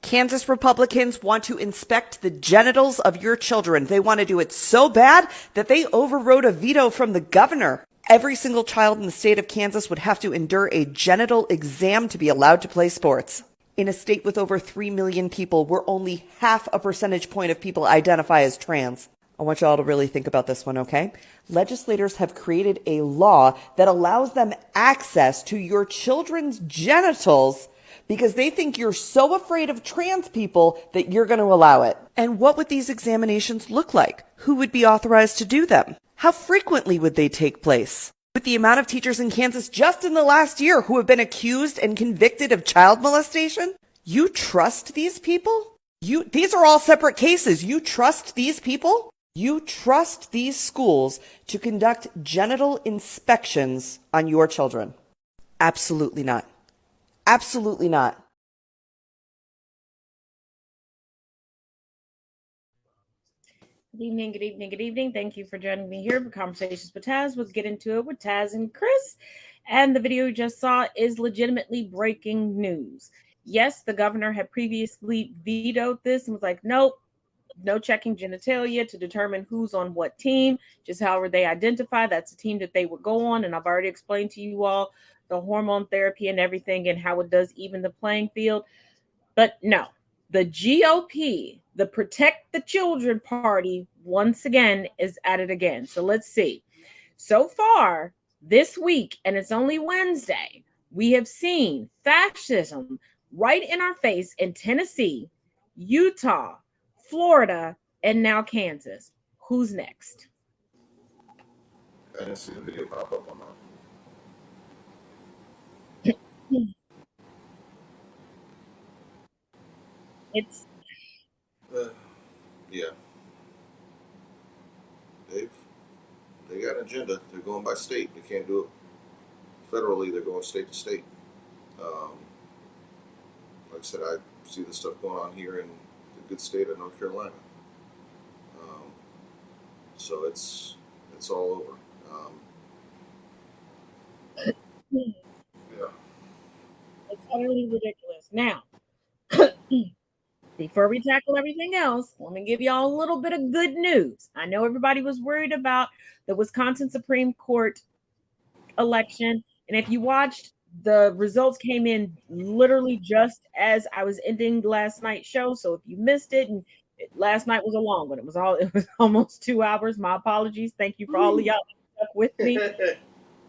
Kansas Republicans want to inspect the genitals of your children. They want to do it so bad that they overrode a veto from the governor. Every single child in the state of Kansas would have to endure a genital exam to be allowed to play sports. In a state with over 3 million people, where only half a percentage point of people identify as trans. I want y'all to really think about this one, okay? Legislators have created a law that allows them access to your children's genitals because they think you're so afraid of trans people that you're going to allow it. And what would these examinations look like? Who would be authorized to do them? How frequently would they take place? With the amount of teachers in Kansas just in the last year who have been accused and convicted of child molestation, you trust these people? These are all separate cases. You trust these people? You trust these schools to conduct genital inspections on your children? Absolutely not. Absolutely not. Good evening, good evening, good evening. Thank you for joining me here for Conversations with Taz. Let's get into it with Taz and Chris. And the video you just saw is legitimately breaking news. Yes, the governor had previously vetoed this and was like, nope, no checking genitalia to determine who's on what team, just however they identify. That's the team that they would go on. And I've already explained to you all the hormone therapy and everything and how it does even the playing field. But no, the GOP, the Protect the Children Party, once again is at it again. So let's see. So far this week, and it's only Wednesday, we have seen fascism right in our face in Tennessee, Utah, Florida, and now Kansas. Who's next? I didn't see the video pop up on It's yeah. They got an agenda. They're going by state. They can't do it federally. They're going state to state. Like I said, I see the stuff going on here in the good state of North Carolina. So it's all over. Yeah. It's utterly ridiculous. Now, before we tackle everything else, let me give y'all a little bit of good news. I know everybody was worried about the Wisconsin Supreme Court election. And if you watched, the results came in literally just as I was ending last night's show. So if you missed it, and last night was a long one, it was almost 2 hours. My apologies. Thank you for all of y'all that stuck with me.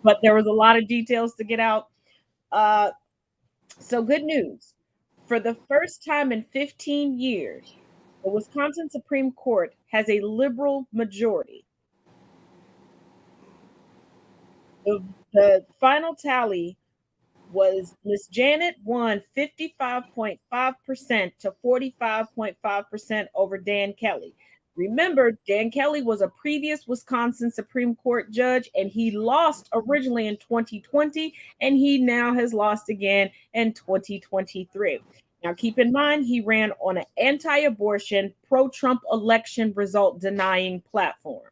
But there was a lot of details to get out. So good news. For the first time in 15 years, the Wisconsin Supreme Court has a liberal majority. The final tally was Miss Janet won 55.5% to 45.5% over Dan Kelly. Remember, Dan Kelly was a previous Wisconsin Supreme Court judge, and he lost originally in 2020, and he now has lost again in 2023. Now, keep in mind, he ran on an anti-abortion, pro-Trump election result denying platform.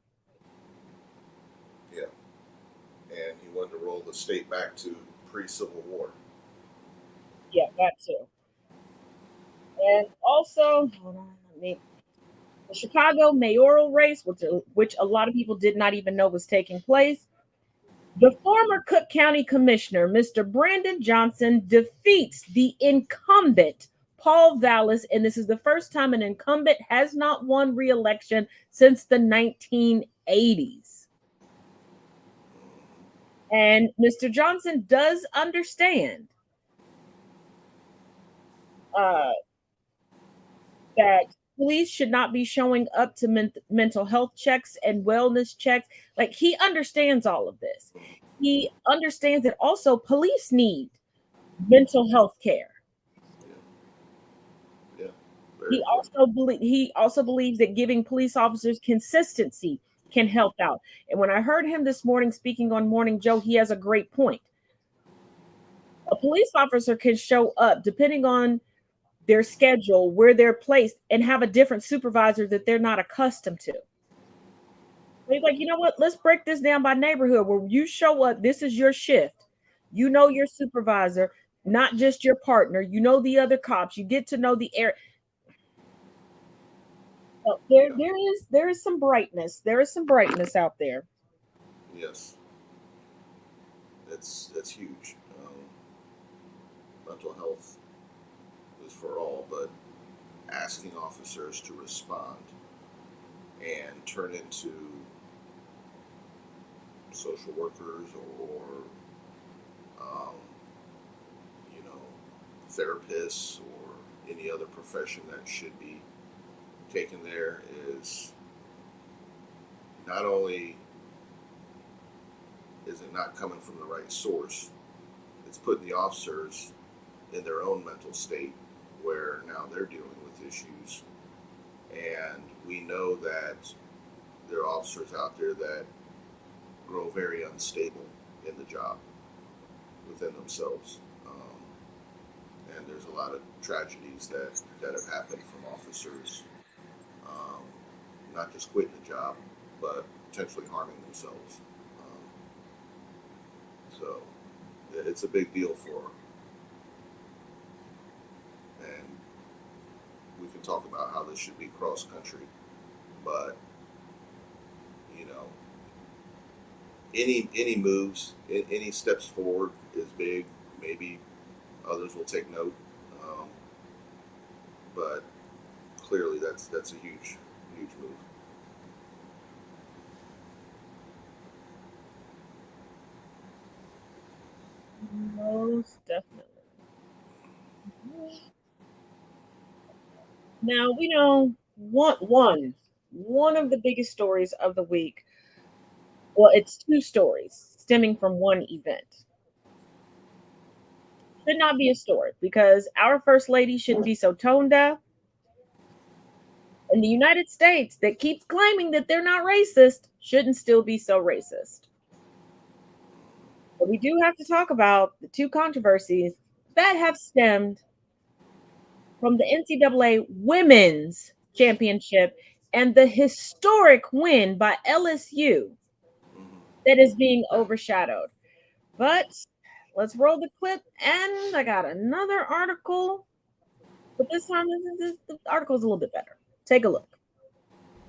Yeah. And he wanted to roll the state back to pre-Civil War. Yeah, that too. And also, the Chicago mayoral race, which a lot of people did not even know was taking place. The former Cook County Commissioner, Mr. Brandon Johnson, defeats the incumbent Paul Vallis, and this is the first time an incumbent has not won re-election since the 1980s. And Mr. Johnson does understand that police should not be showing up to mental health checks and wellness checks. Like, he understands all of this. He understands that also police need mental health care. Yeah. He also believes that giving police officers consistency can help out. And when I heard him this morning speaking on Morning Joe, he has a great point. A police officer can show up depending on their schedule, where they're placed, and have a different supervisor that they're not accustomed to. He's like, you know what? Let's break this down by neighborhood. Where you show up, this is your shift. You know your supervisor. not just your partner. You know the other cops. You get to know the air. So there is some brightness. There is some brightness out there. Yes, that's huge. Mental health is for all, but asking officers to respond and turn into social workers or um, you know, therapists or any other profession that should be taken there is not only is it not coming from the right source, it's putting the officers in their own mental state where now they're dealing with issues. And we know that there are officers out there that grow very unstable in the job within themselves. And there's a lot of tragedies that have happened from officers um, not just quitting the job, but potentially harming themselves. So it's a big deal for them. And we can talk about how this should be cross country, but you know, any moves, any steps forward is big. Maybe others will take note, but clearly that's a huge move. Most definitely. Now we know one of the biggest stories of the week. Well, it's two stories stemming from one event. Should not be a story because our first lady shouldn't be so tone deaf. And the United States that keeps claiming that they're not racist shouldn't still be so racist. But we do have to talk about the two controversies that have stemmed from the NCAA Women's Championship and the historic win by LSU Mm-hmm. that is being overshadowed. But let's roll the clip, and I got another article, but this time the article's a little bit better. Take a look.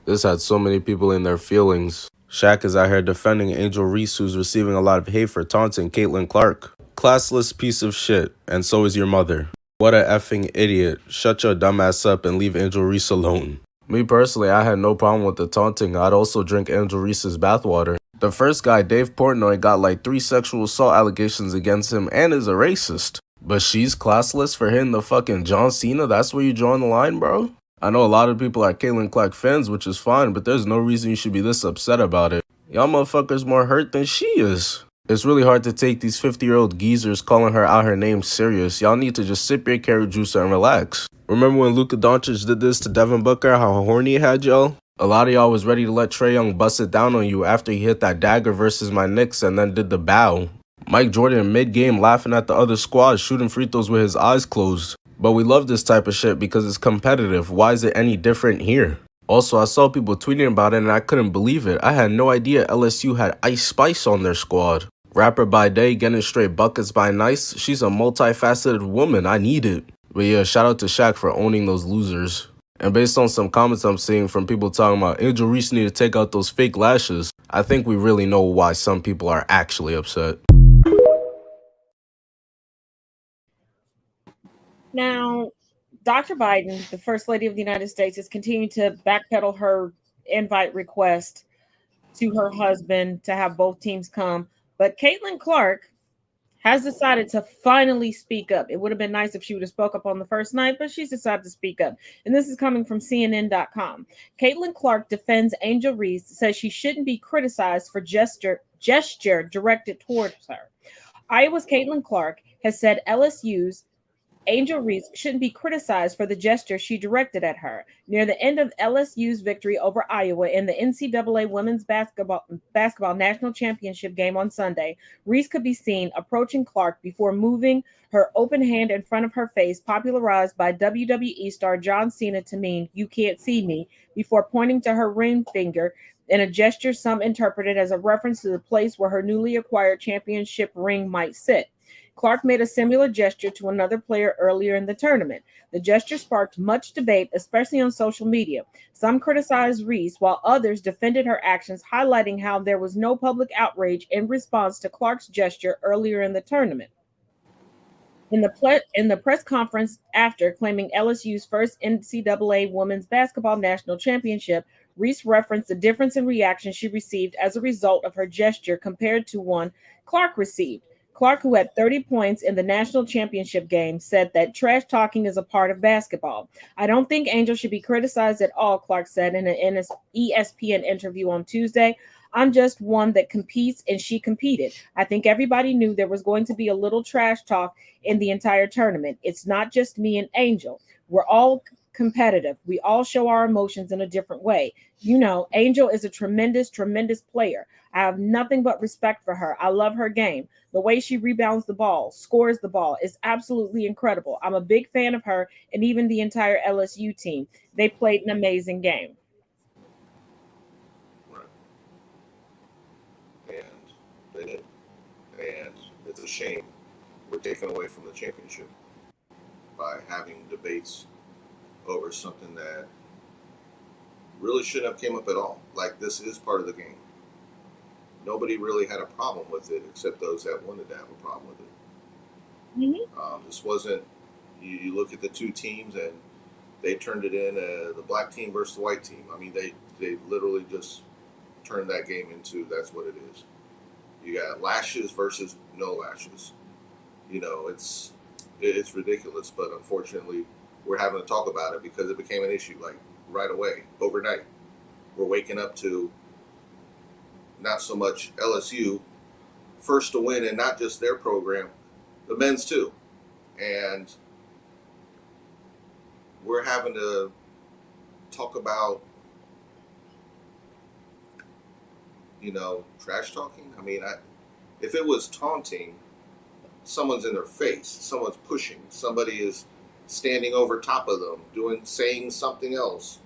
This had so many people in their feelings. Shaq is out here defending Angel Reese, who's receiving a lot of hate for taunting Caitlin Clark. Classless piece of shit, and so is your mother. What a effing idiot. Shut your dumb ass up and leave Angel Reese alone. Me personally, I had no problem with the taunting. I'd also drink Angel Reese's bathwater. The first guy, Dave Portnoy, got like 3 sexual assault allegations against him and is a racist. But she's classless for hitting the fucking John Cena? That's where you drawing the line, bro? I know a lot of people are Caitlin Clark fans, which is fine, but there's no reason you should be this upset about it. Y'all motherfuckers more hurt than she is. It's really hard to take these 50-year-old geezers calling her out her name serious. Y'all need to just sip your carrot juice and relax. Remember when Luka Doncic did this to Devin Booker, how horny he had y'all? A lot of y'all was ready to let Trae Young bust it down on you after he hit that dagger versus my Knicks and then did the bow. Mike Jordan mid-game laughing at the other squad shooting free throws with his eyes closed. But we love this type of shit because it's competitive. Why is it any different here? Also, I saw people tweeting about it and I couldn't believe it. I had no idea LSU had Ice Spice on their squad. Rapper by day, getting straight buckets by night. She's a multifaceted woman. I need it. But yeah, shout out to Shaq for owning those losers. And based on some comments I'm seeing from people talking about Angel Reese need to take out those fake lashes, I think we really know why some people are actually upset. Now, Dr. Biden, the First Lady of the United States, is continuing to backpedal her invite request to her husband to have both teams come. But Caitlin Clark has decided to finally speak up. It would have been nice if she would have spoke up on the first night, but she's decided to speak up. And this is coming from CNN.com. Caitlin Clark defends Angel Reese, says she shouldn't be criticized for gesture directed towards her. Iowa's Caitlin Clark has said LSU's Angel Reese shouldn't be criticized for the gesture she directed at her. Near the end of LSU's victory over Iowa in the NCAA Women's Basketball National Championship game on Sunday, Reese could be seen approaching Clark before moving her open hand in front of her face, popularized by WWE star John Cena to mean, "You can't see me," before pointing to her ring finger in a gesture some interpreted as a reference to the place where her newly acquired championship ring might sit. Clark made a similar gesture to another player earlier in the tournament. The gesture sparked much debate, especially on social media. Some criticized Reese, while others defended her actions, highlighting how there was no public outrage in response to Clark's gesture earlier in the tournament. In the press conference after claiming LSU's first NCAA Women's Basketball National Championship, Reese referenced the difference in reaction she received as a result of her gesture compared to one Clark received. Clark, who had 30 points in the national championship game, said that trash talking is a part of basketball. I don't think Angel should be criticized at all, Clark said in an ESPN interview on Tuesday. I'm just one that competes, and she competed. I think everybody knew there was going to be a little trash talk in the entire tournament. It's not just me and Angel. We're all competitive. We all show our emotions in a different way. You know, Angel is a tremendous, tremendous player. I have nothing but respect for her. I love her game. The way she rebounds the ball, scores the ball is absolutely incredible. I'm a big fan of her and even the entire LSU team. They played an amazing game. Right. And they did. And it's a shame we're taken away from the championship by having debates over something that really shouldn't have came up at all. Like, this is part of the game. Nobody really had a problem with it except those that wanted to have a problem with it. This wasn't, you look at the two teams and they turned it in, the black team versus the white team. I mean, they literally just turned that game into, that's what it is. You got lashes versus no lashes. You know, it's ridiculous, but unfortunately, we're having to talk about it because it became an issue, like, right away, overnight. We're waking up to not so much LSU first to win, and not just their program, the men's too. And we're having to talk about, you know, trash talking. I mean, if it was taunting, someone's in their face, someone's pushing, somebody is standing over top of them, saying something else.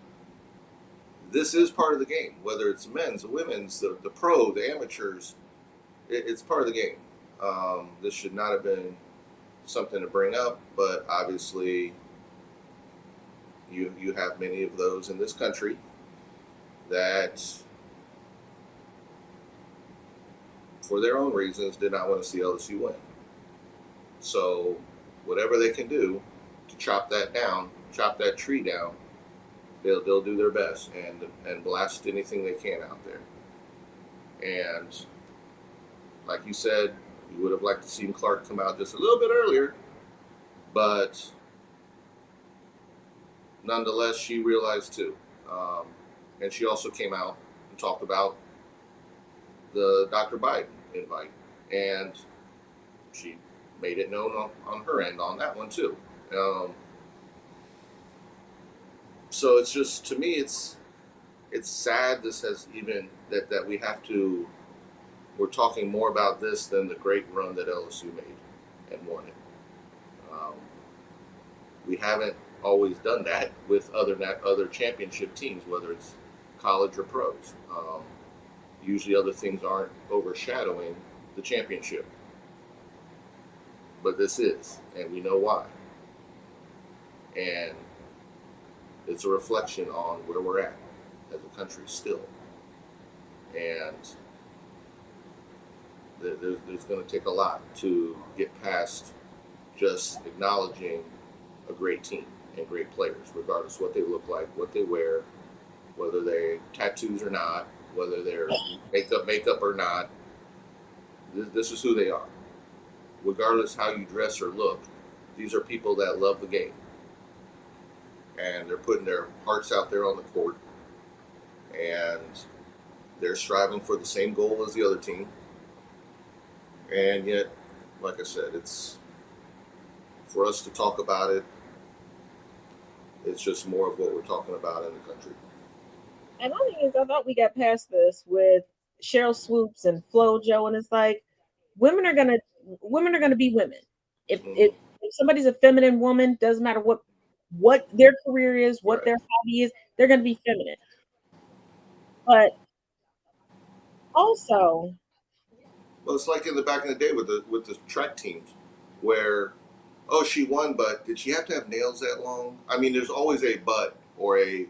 This is part of the game, whether it's men's, the women's, the pro, the amateurs. It's part of the game. This should not have been something to bring up, but obviously you have many of those in this country that, for their own reasons, did not want to see LSU win. So whatever they can do to chop that tree down, they'll do their best and blast anything they can out there. And like you said, you would have liked to see Clark come out just a little bit earlier, but nonetheless, she realized too. And she also came out and talked about the Dr. Biden invite, and she made it known on her end on that one too. So it's just, to me, it's sad this has even, that we have to, we're talking more about this than the great run that LSU made and won it. We haven't always done that with other championship teams, whether it's college or pros. Usually other things aren't overshadowing the championship. But this is, and we know why. And it's a reflection on where we're at as a country still. And there's going to take a lot to get past just acknowledging a great team and great players, regardless of what they look like, what they wear, whether they're tattoos or not, whether they're makeup or not. This is who they are. Regardless how you dress or look, these are people that love the game. And they're putting their hearts out there on the court. And they're striving for the same goal as the other team. And yet, like I said, it's, for us to talk about it, it's just more of what we're talking about in the country. And my thing is, I thought we got past this with Cheryl Swoops and FloJo, and it's like women are gonna be women. If somebody's a feminine woman, doesn't matter what their career is, what their hobby is, they're gonna be feminine. But also, well, it's like in the back in the day with the track teams. where, oh, she won, but did she have to have nails that long? I mean, there's always a but or a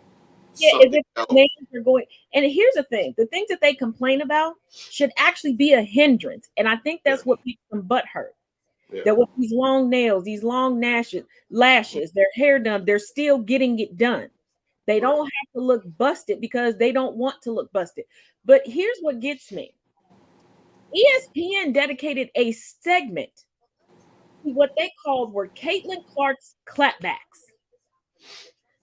As something if else. names are going. And here's the thing: the things that they complain about should actually be a hindrance. And I think that's what makes them butt hurt. Yeah. That with these long nails, these long lashes, their hair done, they're still getting it done. They don't have to look busted because they don't want to look busted. But here's what gets me. ESPN dedicated a segment to what they called were Caitlin Clark's clapbacks.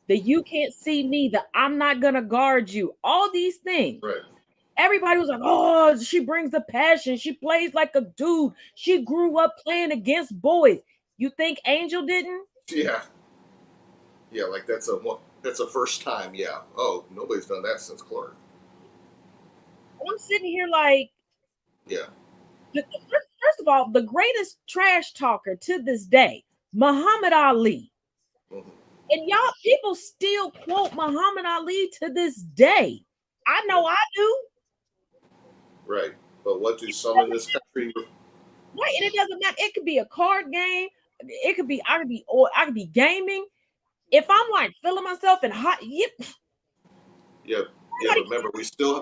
The you can't see me, the I'm not gonna guard you, all these things. Right. Everybody was like, oh, she brings the passion. She plays like a dude. She grew up playing against boys. You think Angel didn't? Yeah. Yeah, like that's a first time. Yeah. Oh, nobody's done that since Clark. I'm sitting here like, Yeah. first of all, the greatest trash talker to this day, Muhammad Ali. Mm-hmm. And y'all, people still quote Muhammad Ali to this day. I know I do. Right. But what do some in this country? Right, and it doesn't matter. It could be a card game. It could be I could be gaming. If I'm like feeling myself and hot, yep. Yeah. Yeah. But remember, we still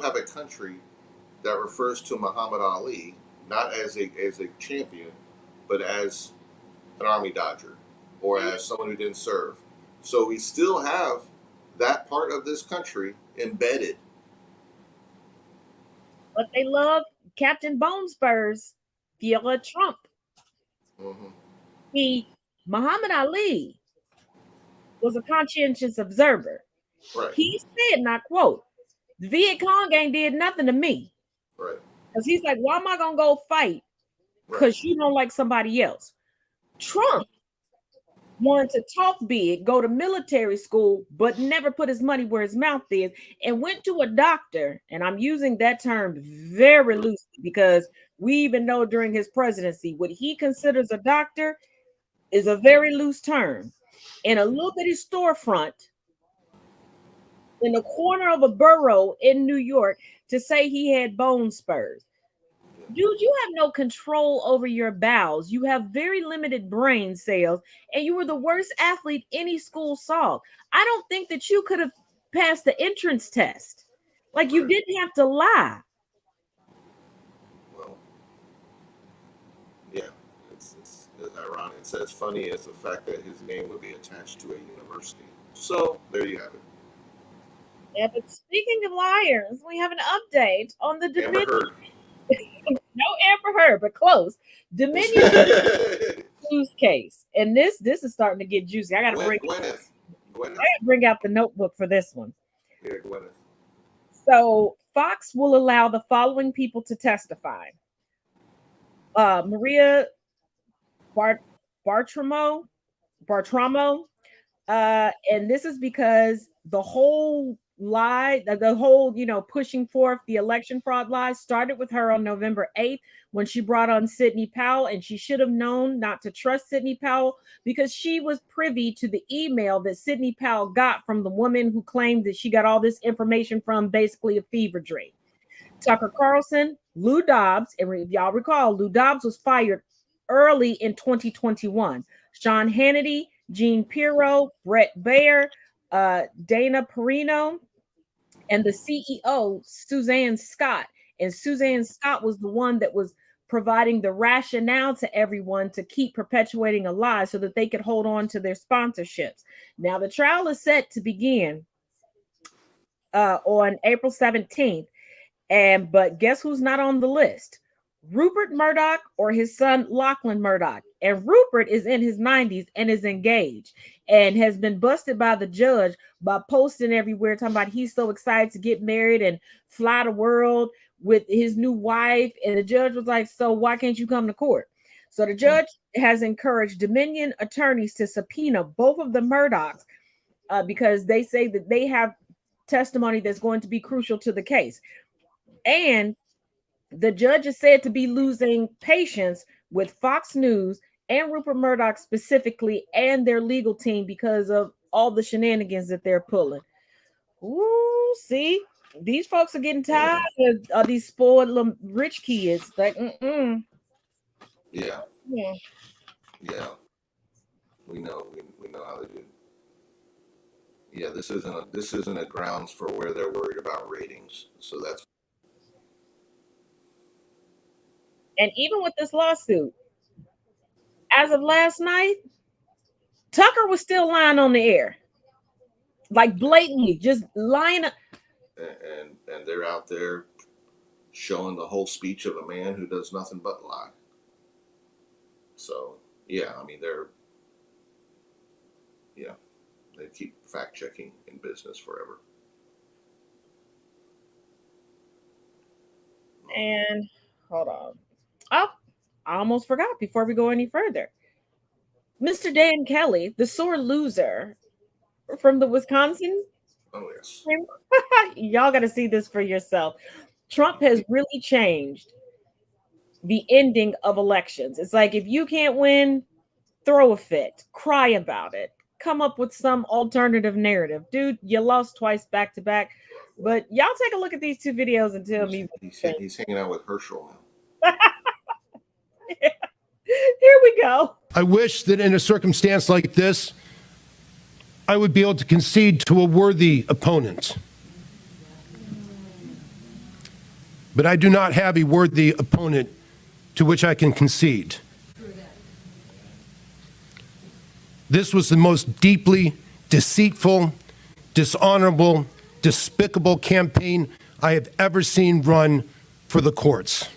have a country that refers to Muhammad Ali not as a champion, but as an army dodger or as someone who didn't serve. So we still have that part of this country embedded. But they love Captain Bone Spurs, Viola Trump. Mm-hmm. Muhammad Ali was a conscientious observer. Right. He said, and I quote, the Viet Cong ain't did nothing to me. Right. Because he's like, why am I going to go fight? Because you don't like somebody else. Trump wanted to talk big, go to military school, but never put his money where his mouth is, and went to a doctor. And I'm using that term very loosely because we even know during his presidency, what he considers a doctor is a very loose term. In a little bitty storefront in the corner of a borough in New York to say he had bone spurs. Dude, you have no control over your bowels. You have very limited brain cells, and you were the worst athlete any school saw. I don't think that you could have passed the entrance test. Like, you didn't have to lie. Well, yeah, it's ironic. It's as funny as the fact that his name would be attached to a university. So there you have it. Yeah, but speaking of liars, we have an update on the Dominion. No Amber Heard, but close. Dominion news case, and this is starting to get juicy. I got to bring out the notebook for this one. Yeah, Gwyneth. So Fox will allow the following people to testify: Maria Bartramo, and this is because the whole lie, the whole, pushing forth the election fraud lie started with her on November 8th when she brought on Sidney Powell, and she should have known not to trust Sidney Powell because she was privy to the email that Sidney Powell got from the woman who claimed that she got all this information from basically a fever dream. Tucker Carlson, Lou Dobbs, and if y'all recall, Lou Dobbs was fired early in 2021. Sean Hannity, Jean Pirro, Brett Baer, Dana Perino, and the CEO, Suzanne Scott. And Suzanne Scott was the one that was providing the rationale to everyone to keep perpetuating a lie so that they could hold on to their sponsorships. Now, the trial is set to begin on April 17th. But guess who's not on the list? Rupert Murdoch or his son Lachlan Murdoch. And Rupert is in his 90s and is engaged and has been busted by the judge by posting everywhere talking about he's so excited to get married and fly the world with his new wife. And the judge was like, so why can't you come to court? So the judge has encouraged Dominion attorneys to subpoena both of the Murdochs because they say that they have testimony that's going to be crucial to the case. And the judge is said to be losing patience with Fox News and Rupert Murdoch specifically and their legal team because of all the shenanigans that they're pulling. Ooh, see, these folks are getting tired of these spoiled rich kids. Like, yeah, Yeah. Yeah, we know how they do. Yeah, this isn't a grounds for where they're worried about ratings. So that's And even with this lawsuit, as of last night, Tucker was still lying on the air, like blatantly, just lying. and they're out there showing the whole speech of a man who does nothing but lie. So yeah, I mean they keep fact checking in business forever. And hold on. Oh, I almost forgot before we go any further. Mr. Dan Kelly, the sore loser from the Wisconsin. Oh yes. Y'all got to see this for yourself. Trump has really changed the ending of elections. It's like if you can't win, throw a fit, cry about it, come up with some alternative narrative. Dude, you lost twice back to back. But y'all take a look at these two videos and tell me. He's hanging out with Herschel now. Here we go. I wish that in a circumstance like this, I would be able to concede to a worthy opponent. But I do not have a worthy opponent to which I can concede. This was the most deeply deceitful, dishonorable, despicable campaign I have ever seen run for the courts.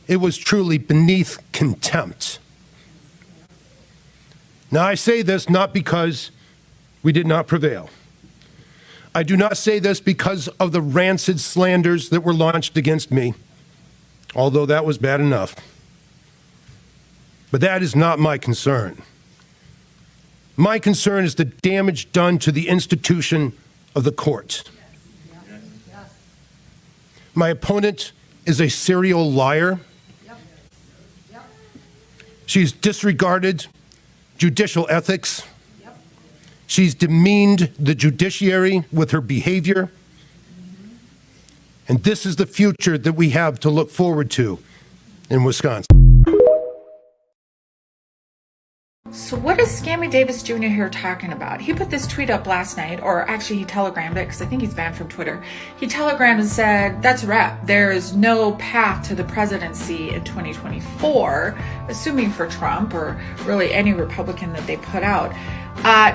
It was truly beneath contempt. Now, I say this not because we did not prevail. I do not say this because of the rancid slanders that were launched against me, although that was bad enough. But that is not my concern. My concern is the damage done to the institution of the court. My opponent is a serial liar. She's disregarded judicial ethics. She's demeaned the judiciary with her behavior. And this is the future that we have to look forward to in Wisconsin. So what is Scammy Davis Jr. here talking about? He put this tweet up last night, or actually he telegrammed it because I think he's banned from Twitter. He telegrammed and said, that's a wrap. There is no path to the presidency in 2024, assuming for Trump or really any Republican that they put out.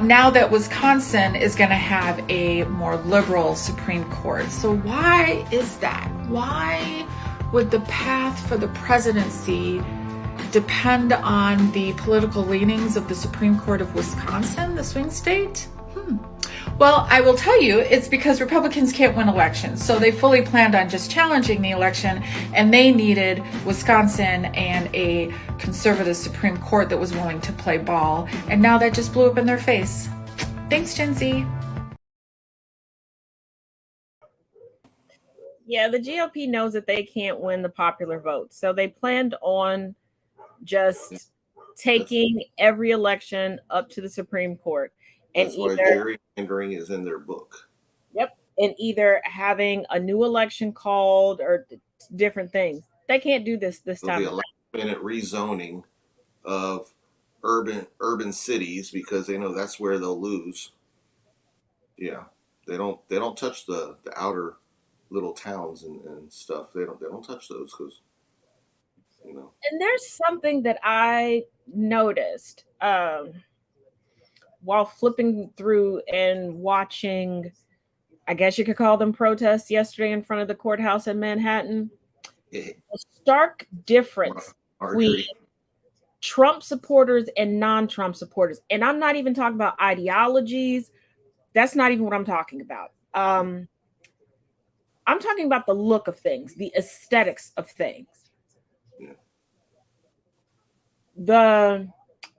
Now that Wisconsin is going to have a more liberal Supreme Court. So why is that? Why would the path for the presidency depend on the political leanings of the Supreme Court of Wisconsin, the swing state? Well, I will tell you, it's because Republicans can't win elections. So they fully planned on just challenging the election, and they needed Wisconsin and a conservative Supreme Court that was willing to play ball. And now that just blew up in their face. Thanks, Gen Z. Yeah, the GOP knows that they can't win the popular vote. So they planned on just taking every election up to the Supreme Court. And that's why gerrymandering is in their book. Yep. And either having a new election called or different things. They can't do this time. The last-minute rezoning of urban cities because they know that's where they'll lose. Yeah. They don't touch the outer little towns and stuff. They don't touch those because And there's something that I noticed while flipping through and watching, I guess you could call them protests yesterday in front of the courthouse in Manhattan. A stark difference between Trump supporters and non-Trump supporters. And I'm not even talking about ideologies. That's not even what I'm talking about. I'm talking about the look of things, the aesthetics of things. The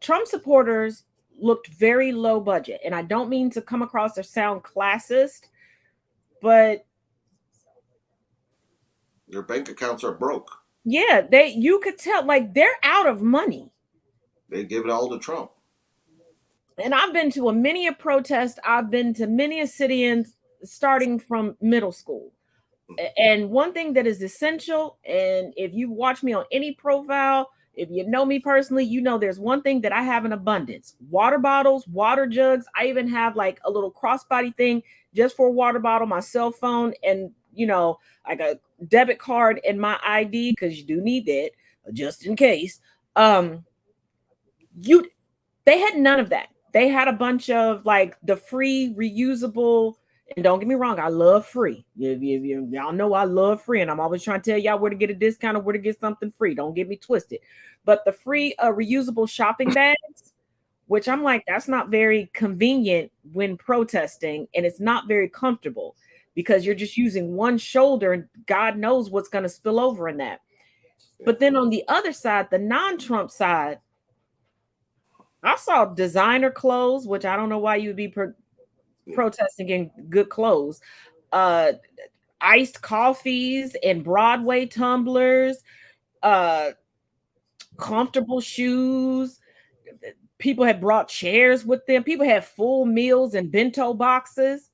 Trump supporters looked very low budget, and I don't mean to come across or sound classist, but their bank accounts are broke. Yeah, you could tell like they're out of money. They give it all to Trump. And I've been to many a protest. I've been to many a sit-ins starting from middle school. And one thing that is essential, and if you watch me on any profile, if you know me personally, you know there's one thing that I have in abundance: water bottles, water jugs. I even have like a little crossbody thing just for a water bottle, my cell phone, and like a debit card and my ID, because you do need that just in case. You They had none of that. They had a bunch of like the free reusable, and don't get me wrong, I love free. Y'all know I love free, and I'm always trying to tell y'all where to get a discount or where to get something free. Don't get me twisted. But the free reusable shopping bags, which I'm like, that's not very convenient when protesting, and it's not very comfortable because you're just using one shoulder, and God knows what's going to spill over in that. But then on the other side, the non-Trump side, I saw designer clothes, which I don't know why you would be protesting in good clothes. Iced coffees and Broadway tumblers, comfortable shoes. People had brought chairs with them. People had full meals and bento boxes.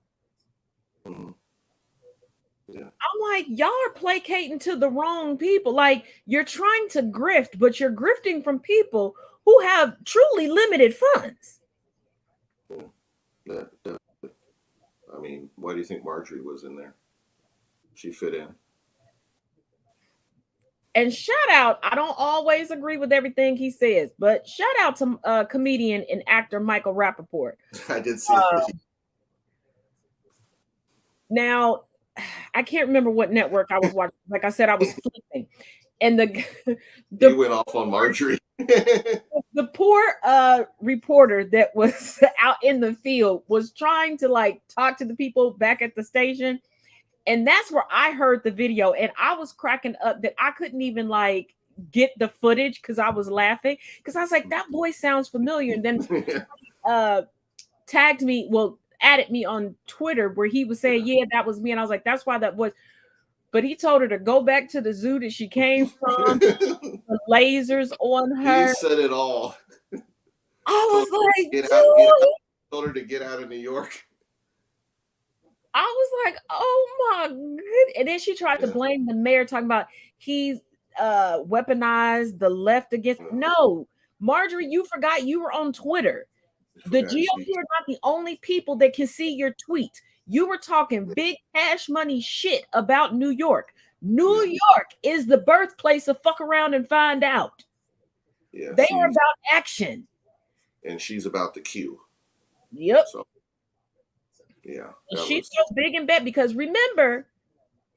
Yeah. I'm like, y'all are placating to the wrong people. Like, you're trying to grift, but you're grifting from people who have truly limited funds. I mean, why do you think Marjorie was in there? She fit in. And shout out, I don't always agree with everything he says, but shout out to comedian and actor Michael Rappaport. I did see that. Now, I can't remember what network I was watching. Like I said, I was flipping. And He went off on Marjorie. The poor reporter that was out in the field was trying to like talk to the people back at the station. And that's where I heard the video, and I was cracking up that I couldn't even like get the footage because I was laughing, because I was like, that voice sounds familiar. And then tagged me, added me on Twitter where he was saying, yeah, that was me. And I was like, that's why that was. But he told her to go back to the zoo that she came from, the lasers on her. He said it all. I was like, get out. Told her to get out of New York. I was like, oh my god. And then she tried to blame the mayor, talking about he's weaponized the left against. No, Marjorie, you forgot you were on Twitter. The GOP are not the only people that can see your tweet. You were talking big cash money shit about New York. New York is the birthplace of fuck around and find out. Yeah, they are about action. And she's about the Q. Yep. So, yeah. And she's so big and bad because remember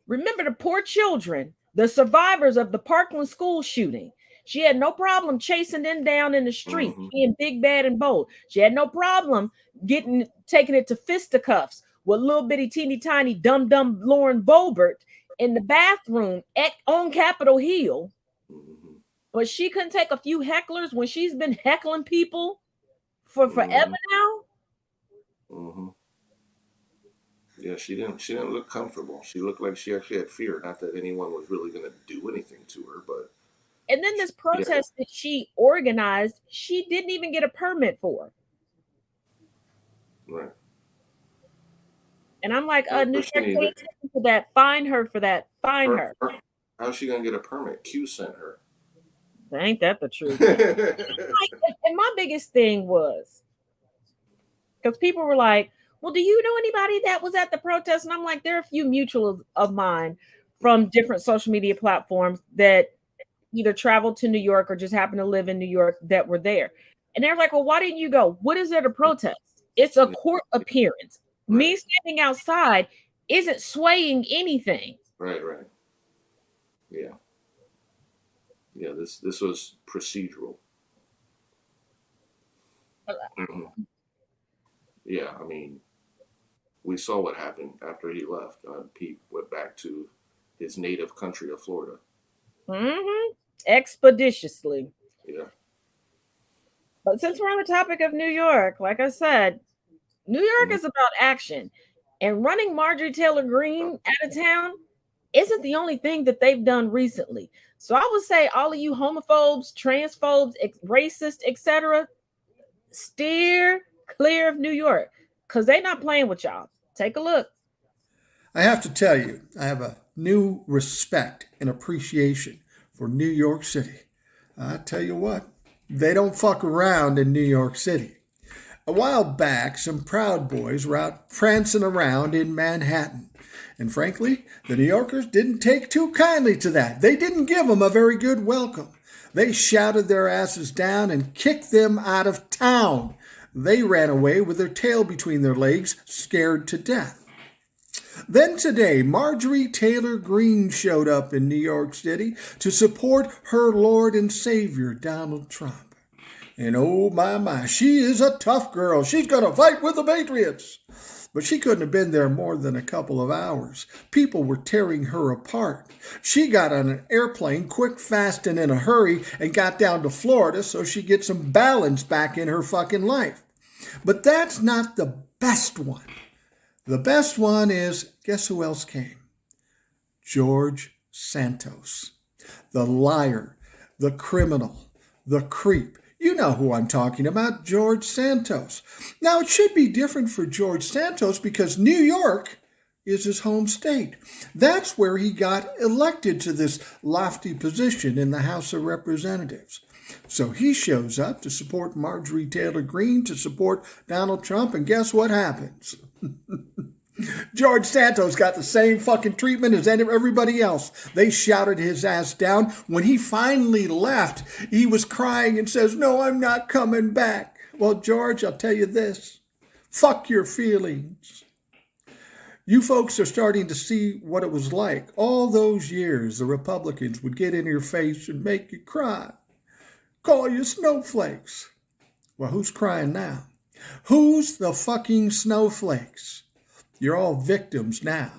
the poor children, the survivors of the Parkland school shooting. She had no problem chasing them down in the street, being big, bad, and bold. She had no problem taking it to fisticuffs with little bitty, teeny, tiny, dumb Lauren Boebert in the bathroom on Capitol Hill. But she couldn't take a few hecklers when she's been heckling people for forever now. Yeah, she didn't look comfortable. She looked like she actually had fear. Not that anyone was really going to do anything to her, but. And then this protest that she organized, she didn't even get a permit for. Right. And I'm like, New York, pay attention to that. Fine her for that. Fine her. How's she going to get a permit? Q sent her. Ain't that the truth? And my biggest thing was, because people were like, well, do you know anybody that was at the protest? And I'm like, there are a few mutuals of mine from different social media platforms that either traveled to New York or just happened to live in New York that were there. And they're like, well, why didn't you go? What is there to protest? It's a court appearance. Right. Me standing outside isn't swaying anything. Right. Yeah. Yeah, this was procedural. Yeah, I mean, we saw what happened after he left. Pete went back to his native country of Florida. Expeditiously. Yeah. But since we're on the topic of New York, like I said, New York is about action. And running Marjorie Taylor Greene out of town isn't the only thing that they've done recently. So I would say all of you homophobes, transphobes, racists, etc., steer clear of New York because they're not playing with y'all. Take a look. I have to tell you, I have a new respect and appreciation for New York City. I tell you what, they don't fuck around in New York City. A while back, some Proud Boys were out prancing around in Manhattan. And frankly, the New Yorkers didn't take too kindly to that. They didn't give them a very good welcome. They shouted their asses down and kicked them out of town. They ran away with their tail between their legs, scared to death. Then today, Marjorie Taylor Greene showed up in New York City to support her Lord and Savior, Donald Trump. And oh my, she is a tough girl. She's going to fight with the Patriots. But she couldn't have been there more than a couple of hours. People were tearing her apart. She got on an airplane quick, fast, and in a hurry and got down to Florida so she'd get some balance back in her fucking life. But that's not the best one. The best one is, guess who else came? George Santos. The liar, the criminal, the creep. You know who I'm talking about, George Santos. Now, it should be different for George Santos because New York is his home state. That's where he got elected to this lofty position in the House of Representatives. So he shows up to support Marjorie Taylor Greene, to support Donald Trump, and guess what happens? George Santos got the same fucking treatment as everybody else. They shouted his ass down. When he finally left, he was crying and says, "No, I'm not coming back." Well, George, I'll tell you this. Fuck your feelings. You folks are starting to see what it was like. All those years, the Republicans would get in your face and make you cry. Call you snowflakes. Well, who's crying now? Who's the fucking snowflakes? You're all victims now,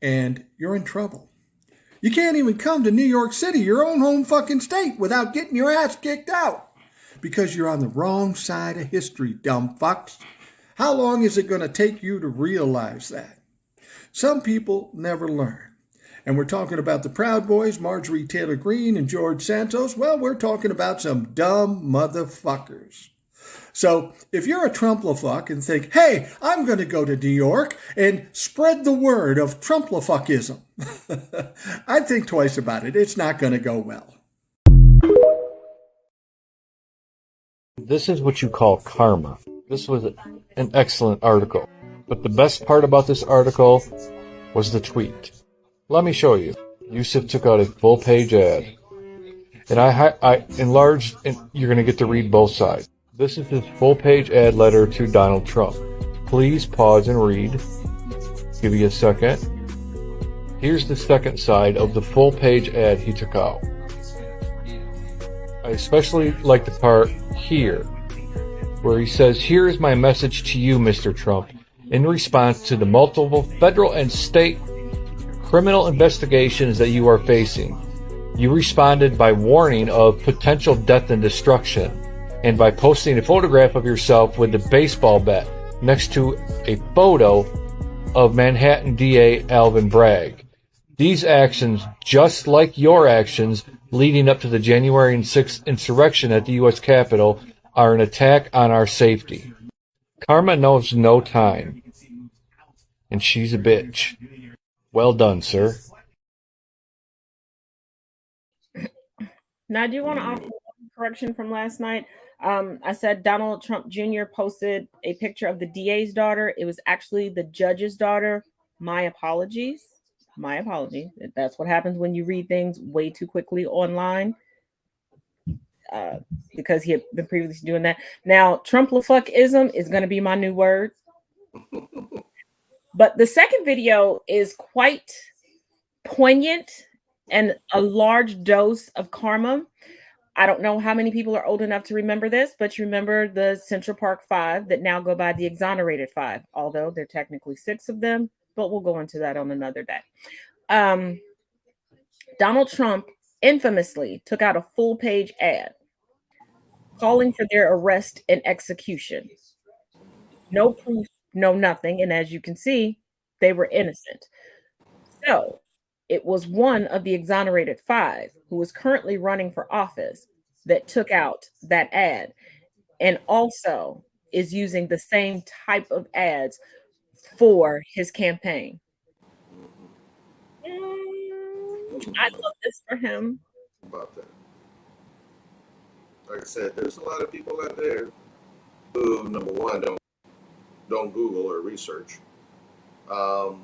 and you're in trouble. You can't even come to New York City, your own home fucking state, without getting your ass kicked out because you're on the wrong side of history, dumb fucks. How long is it going to take you to realize that? Some people never learn. And we're talking about the Proud Boys, Marjorie Taylor Greene, and George Santos. Well, we're talking about some dumb motherfuckers. So if you're a Trumplafuck and think, hey, I'm going to go to New York and spread the word of Trumplafuckism, I'd think twice about it. It's not going to go well. This is what you call karma. This was an excellent article. But the best part about this article was the tweet. Let me show you. Yusuf took out a full-page ad. And I enlarged, and you're going to get to read both sides. This is his full-page ad letter to Donald Trump. Please pause and read. Give you a second. Here's the second side of the full-page ad he took out. I especially like the part here, where he says, "Here is my message to you, Mr. Trump. In response to the multiple federal and state criminal investigations that you are facing, you responded by warning of potential death and destruction, and by posting a photograph of yourself with a baseball bat next to a photo of Manhattan DA Alvin Bragg. These actions, just like your actions leading up to the January 6th insurrection at the U.S. Capitol, are an attack on our safety. Karma knows no time, and she's a bitch. Well done, sir." Now, I do want to offer one correction from last night. I said Donald Trump Jr. posted a picture of the DA's daughter. It was actually the judge's daughter. My apologies. My apology. That's what happens when you read things way too quickly online. Because he had been previously doing that. Now, Trumplafuckism is going to be my new word. But the second video is quite poignant and a large dose of karma. I don't know how many people are old enough to remember this, but you remember the Central Park Five that now go by the Exonerated Five, although there are technically 6 of them, but we'll go into that on another day. Donald Trump infamously took out a full-page ad calling for their arrest and execution. No proof, no nothing. And as you can see, they were innocent. So it was one of the Exonerated Five who is currently running for office that took out that ad and also is using the same type of ads for his campaign. I love this for him. About that. Like I said, there's a lot of people out there who, number one, don't Google or research. That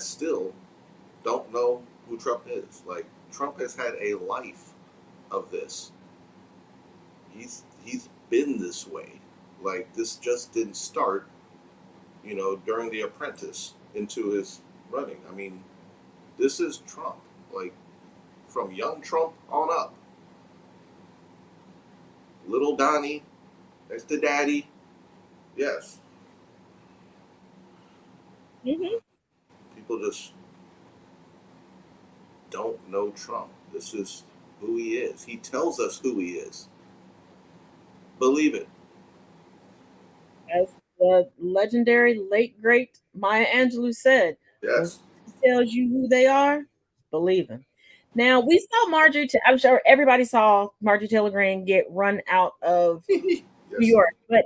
still don't know who Trump is. Like, Trump has had a life of this. He's been this way. Like, this just didn't start, during The Apprentice into his running. I mean, this is Trump. Like, from young Trump on up. Little Donnie, next to Daddy. Yes. Mm-hmm. People just don't know Trump. This is who he is. He tells us who he is. Believe it. As the legendary late great Maya Angelou said, Yes. when he tells you who they are, believe him. Now, we saw Marjorie, I'm sure everybody saw Marjorie Taylor Greene get run out of Yes. New York, but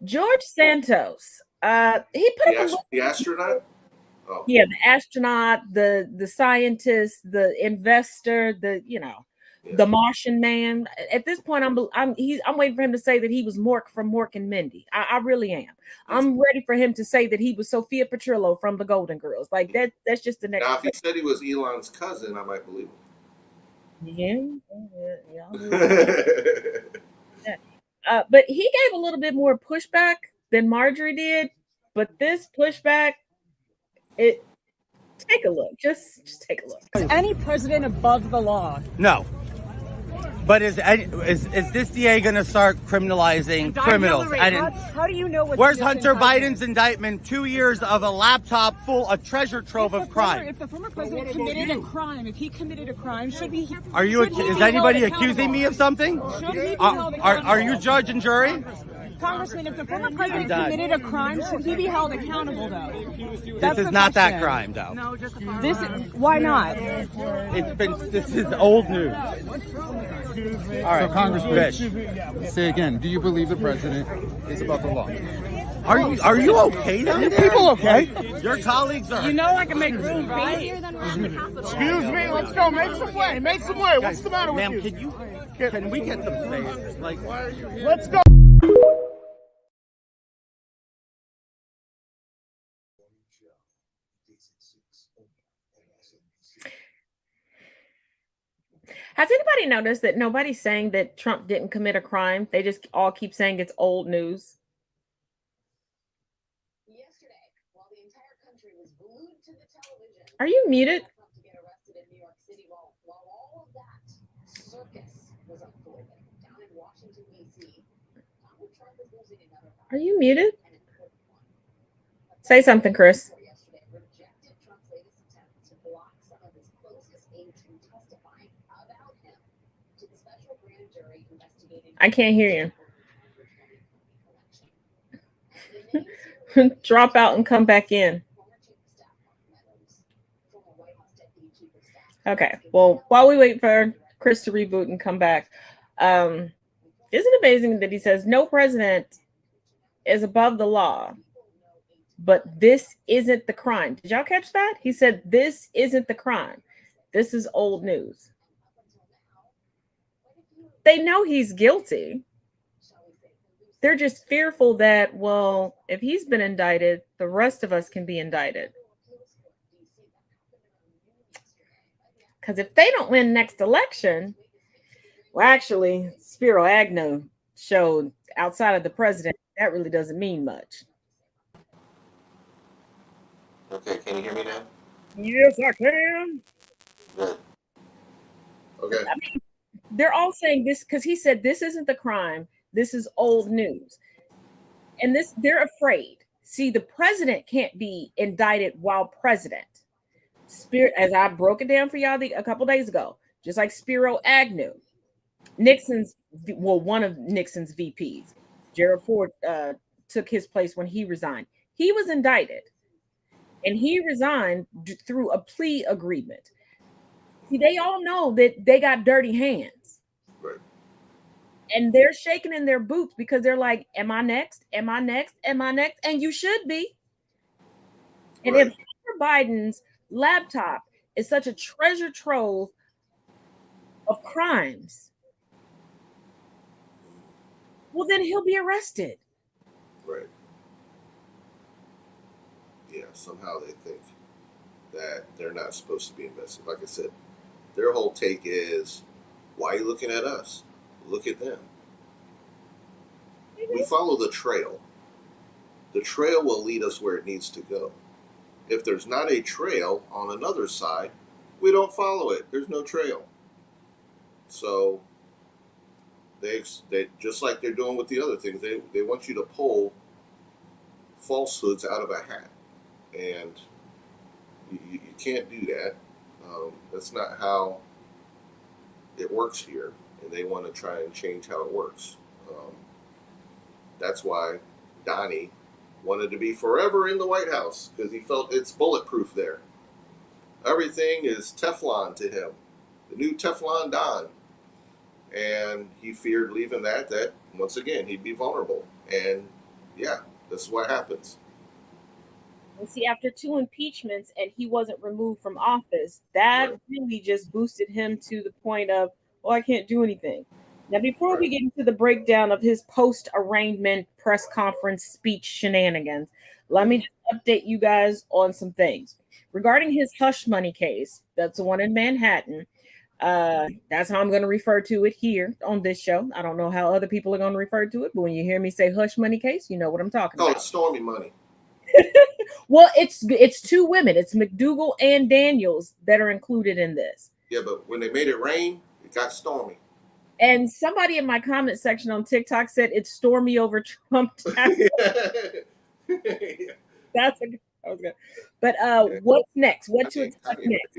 George Santos, he put up The astronaut? Oh. Yeah, the astronaut, the scientist, the investor, the Martian man. At this point, I'm waiting for him to say that he was Mork from Mork and Mindy. I really am. I'm ready for him to say that he was Sophia Petrillo from the Golden Girls. Like that's just the next. Now, if he said he was Elon's cousin, I might believe him. Yeah. But he gave a little bit more pushback than Marjorie did. But this pushback, take a look. Just take a look. Is any president above the law? No. But is this DA going to start criminalizing criminals? How do you know what? Where's Hunter Biden's indictment? 2 years of a laptop full, a treasure trove of crime. If the former president committed a crime, if he committed a crime, should he? Is anybody accusing me of something? Are you judge and jury? Congressman, if the former president committed a crime, should he be held accountable, though? This is not that crime, though. No, why not? This is old news. All right, so Congressman, say again, do you believe the president is above the law? Are you okay down there? People okay? Your colleagues are. You know I can make room, right? Excuse me, let's go. Make some way. Make some way. What's the matter with you? Ma'am, can we get some space? Like, let's go. Has anybody noticed that nobody's saying that Trump didn't commit a crime? They just all keep saying it's old news. Yesterday, while the entire country was glued to the television, are you muted? To get arrested in New York City, while all of that circus was unfolding down in Washington, D.C., Donald Trump is losing another battle. Are you muted? Say something, Chris. Yesterday rejected Trump's latest attempt to block some of his closest aides from testifying about him to the special grand jury investigating. I can't hear you. Drop out and come back in. Okay. Well, while we wait for Chris to reboot and come back, isn't it amazing that he says no president is above the law, but this isn't the crime? Did y'all catch that? He said this isn't the crime. This is old news. They know he's guilty. They're just fearful that, well, if he's been indicted, the rest of us can be indicted. Because if they don't win next election, well, actually, Spiro Agnew showed outside of the president, that really doesn't mean much. Okay, can you hear me now? Yes, I can. Good. Okay. I mean, they're all saying this because he said this isn't the crime. This is old news. And they're afraid. See, the president can't be indicted while president. As I broke it down for y'all a couple days ago, just like Spiro Agnew, one of Nixon's VPs, Gerald Ford, took his place when he resigned. He was indicted, and he resigned through a plea agreement. See, they all know that they got dirty hands. Right. And they're shaking in their boots because they're like, am I next? Am I next? Am I next? And you should be. And if Hunter Biden's laptop is such a treasure trove of crimes, well, then he'll be arrested. Right. Yeah, somehow they think that they're not supposed to be invested. Like I said, their whole take is, why are you looking at us? Look at them. We follow the trail. The trail will lead us where it needs to go. If there's not a trail on another side, we don't follow it. There's no trail. So they just like they're doing with the other things, they want you to pull falsehoods out of a hat. And you can't do that. That's not how it works here. And they want to try and change how it works. That's why Donnie wanted to be forever in the White House, because he felt it's bulletproof there. Everything is Teflon to him, the new Teflon Don. And he feared leaving that once again, he'd be vulnerable. And yeah, this is what happens. And see, after 2 impeachments and he wasn't removed from office, that really just boosted him to the point of, well, I can't do anything. Now, before we get into the breakdown of his post-arraignment press conference speech shenanigans, let me just update you guys on some things. Regarding his hush money case, that's the one in Manhattan. That's how I'm going to refer to it here on this show. I don't know how other people are going to refer to it, but when you hear me say hush money case, you know what I'm talking about. Oh, it's Stormy money. Well, it's 2 women. It's McDougal and Daniels that are included in this. Yeah, but when they made it rain, it got stormy. And somebody in my comment section on TikTok said it's stormy over Trump. That was good. But what's next? What to expect next?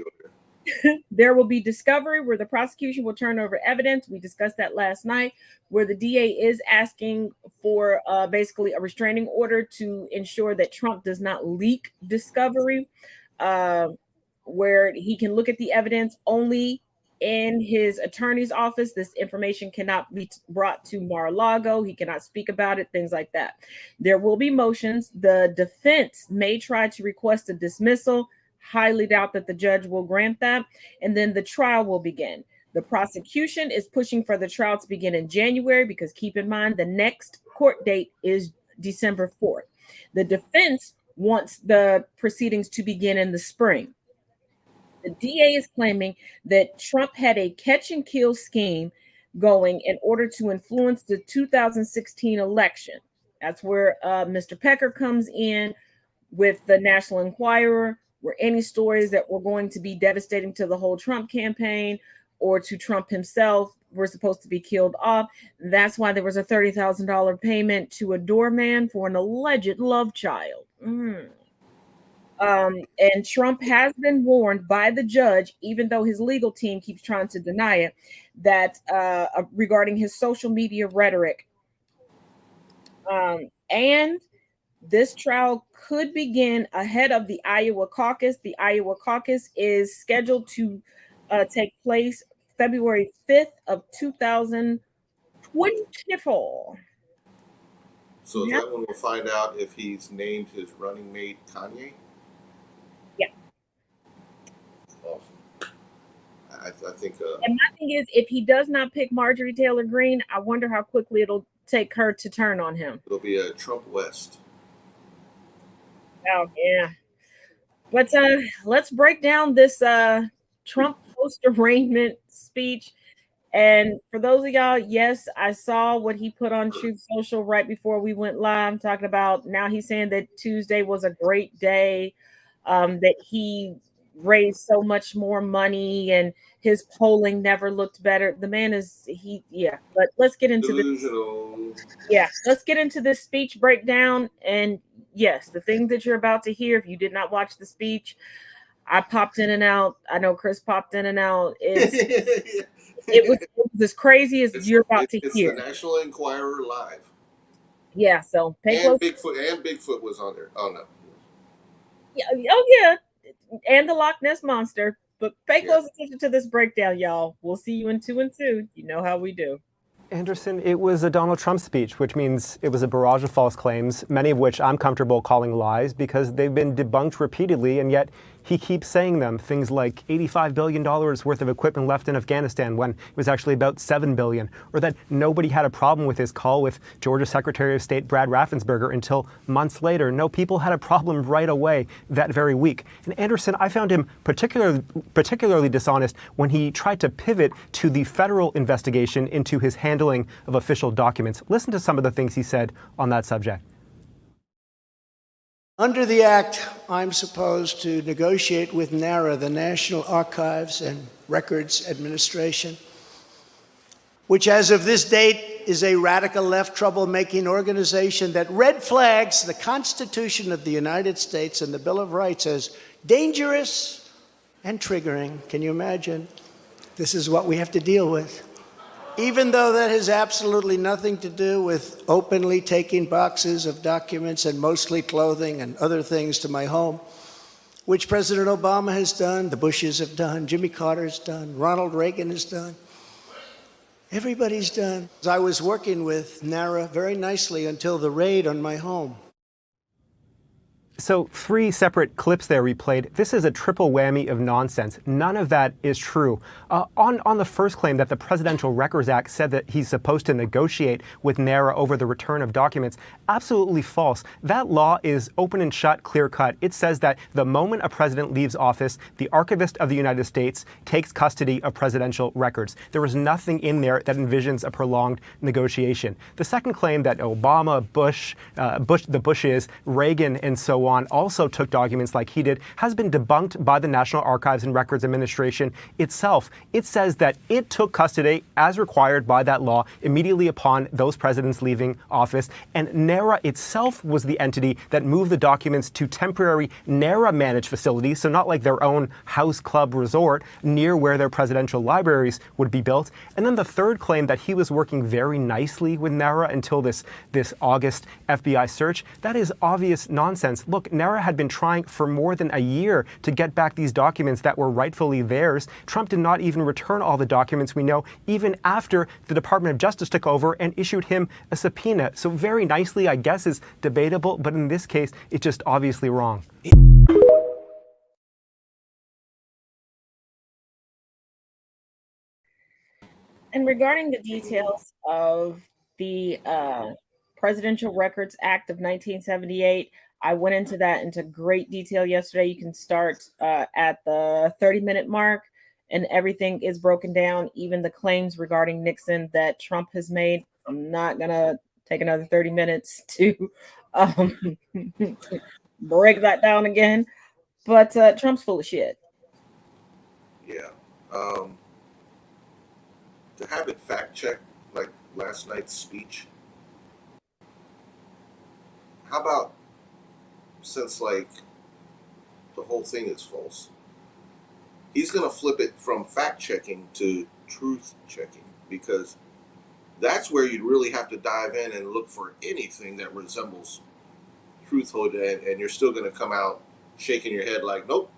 There will be discovery where the prosecution will turn over evidence. We discussed that last night, where the DA is asking for basically a restraining order to ensure that Trump does not leak discovery, where he can look at the evidence only in his attorney's office. This information cannot be brought to Mar-a-Lago. He cannot speak about it, things like that. There will be motions. The defense may try to request a dismissal. Highly doubt that the judge will grant that. And then the trial will begin. The prosecution is pushing for the trial to begin in January because keep in mind the next court date is December 4th. The defense wants the proceedings to begin in the spring. The DA is claiming that Trump had a catch and kill scheme going in order to influence the 2016 election. That's where Mr. Pecker comes in with the National Enquirer, where any stories that were going to be devastating to the whole Trump campaign or to Trump himself were supposed to be killed off. That's why there was a $30,000 payment to a doorman for an alleged love child. And Trump has been warned by the judge, even though his legal team keeps trying to deny it, that regarding his social media rhetoric. And this trial could begin ahead of the Iowa caucus. The Iowa caucus is scheduled to take place February 5th of 2024. So is that when we'll find out if he's named his running mate Kanye? Yeah. Awesome. I think. And my thing is, if he does not pick Marjorie Taylor Greene, I wonder how quickly it'll take her to turn on him. It'll be a Trump West. Oh yeah. But let's break down this Trump post-arraignment speech. And for those of y'all, yes, I saw what he put on Truth Social right before we went live, talking about now he's saying that Tuesday was a great day, that he raised so much more money and his polling never looked better. The man is but let's get into let's get into this speech breakdown. And yes, the things that you're about to hear, if you did not watch the speech, I popped in and out. I know Chris popped in and out. It was as crazy as you're about to hear. It's the National Enquirer live. Yeah, so Bigfoot was on there. Oh no. Yeah, oh yeah. And the Loch Ness Monster. But pay close attention to this breakdown, y'all. We'll see you in 2 and 2. You know how we do. Anderson, it was a Donald Trump speech, which means it was a barrage of false claims, many of which I'm comfortable calling lies because they've been debunked repeatedly, and yet he keeps saying them, things like $85 billion worth of equipment left in Afghanistan when it was actually about $7 billion, or that nobody had a problem with his call with Georgia Secretary of State Brad Raffensperger until months later. No, people had a problem right away that very week. And Anderson, I found him particularly dishonest when he tried to pivot to the federal investigation into his handling of official documents. Listen to some of the things he said on that subject. Under the Act, I'm supposed to negotiate with NARA, the National Archives and Records Administration, which as of this date is a radical left troublemaking organization that red flags the Constitution of the United States and the Bill of Rights as dangerous and triggering. Can you imagine? This is what we have to deal with. Even though that has absolutely nothing to do with openly taking boxes of documents and mostly clothing and other things to my home, which President Obama has done, the Bushes have done, Jimmy Carter's done, Ronald Reagan has done. Everybody's done. I was working with NARA very nicely until the raid on my home. So 3 separate clips there we played. This is a triple whammy of nonsense. None of that is true. On the first claim that the Presidential Records Act said that he's supposed to negotiate with NARA over the return of documents, absolutely false. That law is open and shut, clear cut. It says that the moment a president leaves office, the Archivist of the United States takes custody of presidential records. There was nothing in there that envisions a prolonged negotiation. The second claim that Obama, the Bushes, Reagan, and so on also took documents like he did has been debunked by the National Archives and Records Administration itself. It says that it took custody as required by that law immediately upon those presidents leaving office, and NARA itself was the entity that moved the documents to temporary NARA-managed facilities, so not like their own house club resort near where their presidential libraries would be built. And then the third claim that he was working very nicely with NARA until this August FBI search, that is obvious nonsense. Look, NARA had been trying for more than a year to get back these documents that were rightfully theirs. Trump did not even return all the documents, we know, even after the Department of Justice took over and issued him a subpoena. So very nicely, I guess, is debatable, but in this case, it's just obviously wrong. And regarding the details of the Presidential Records Act of 1978, I went into that into great detail yesterday. You can start at the 30-minute mark, and everything is broken down, even the claims regarding Nixon that Trump has made. I'm not going to take another 30 minutes to break that down again. But Trump's full of shit. Yeah. To have it fact-checked, like last night's speech, how about, since like the whole thing is false, he's going to flip it from fact-checking to truth-checking, because that's where you'd really have to dive in and look for anything that resembles truthhood, and you're still going to come out shaking your head like, nope,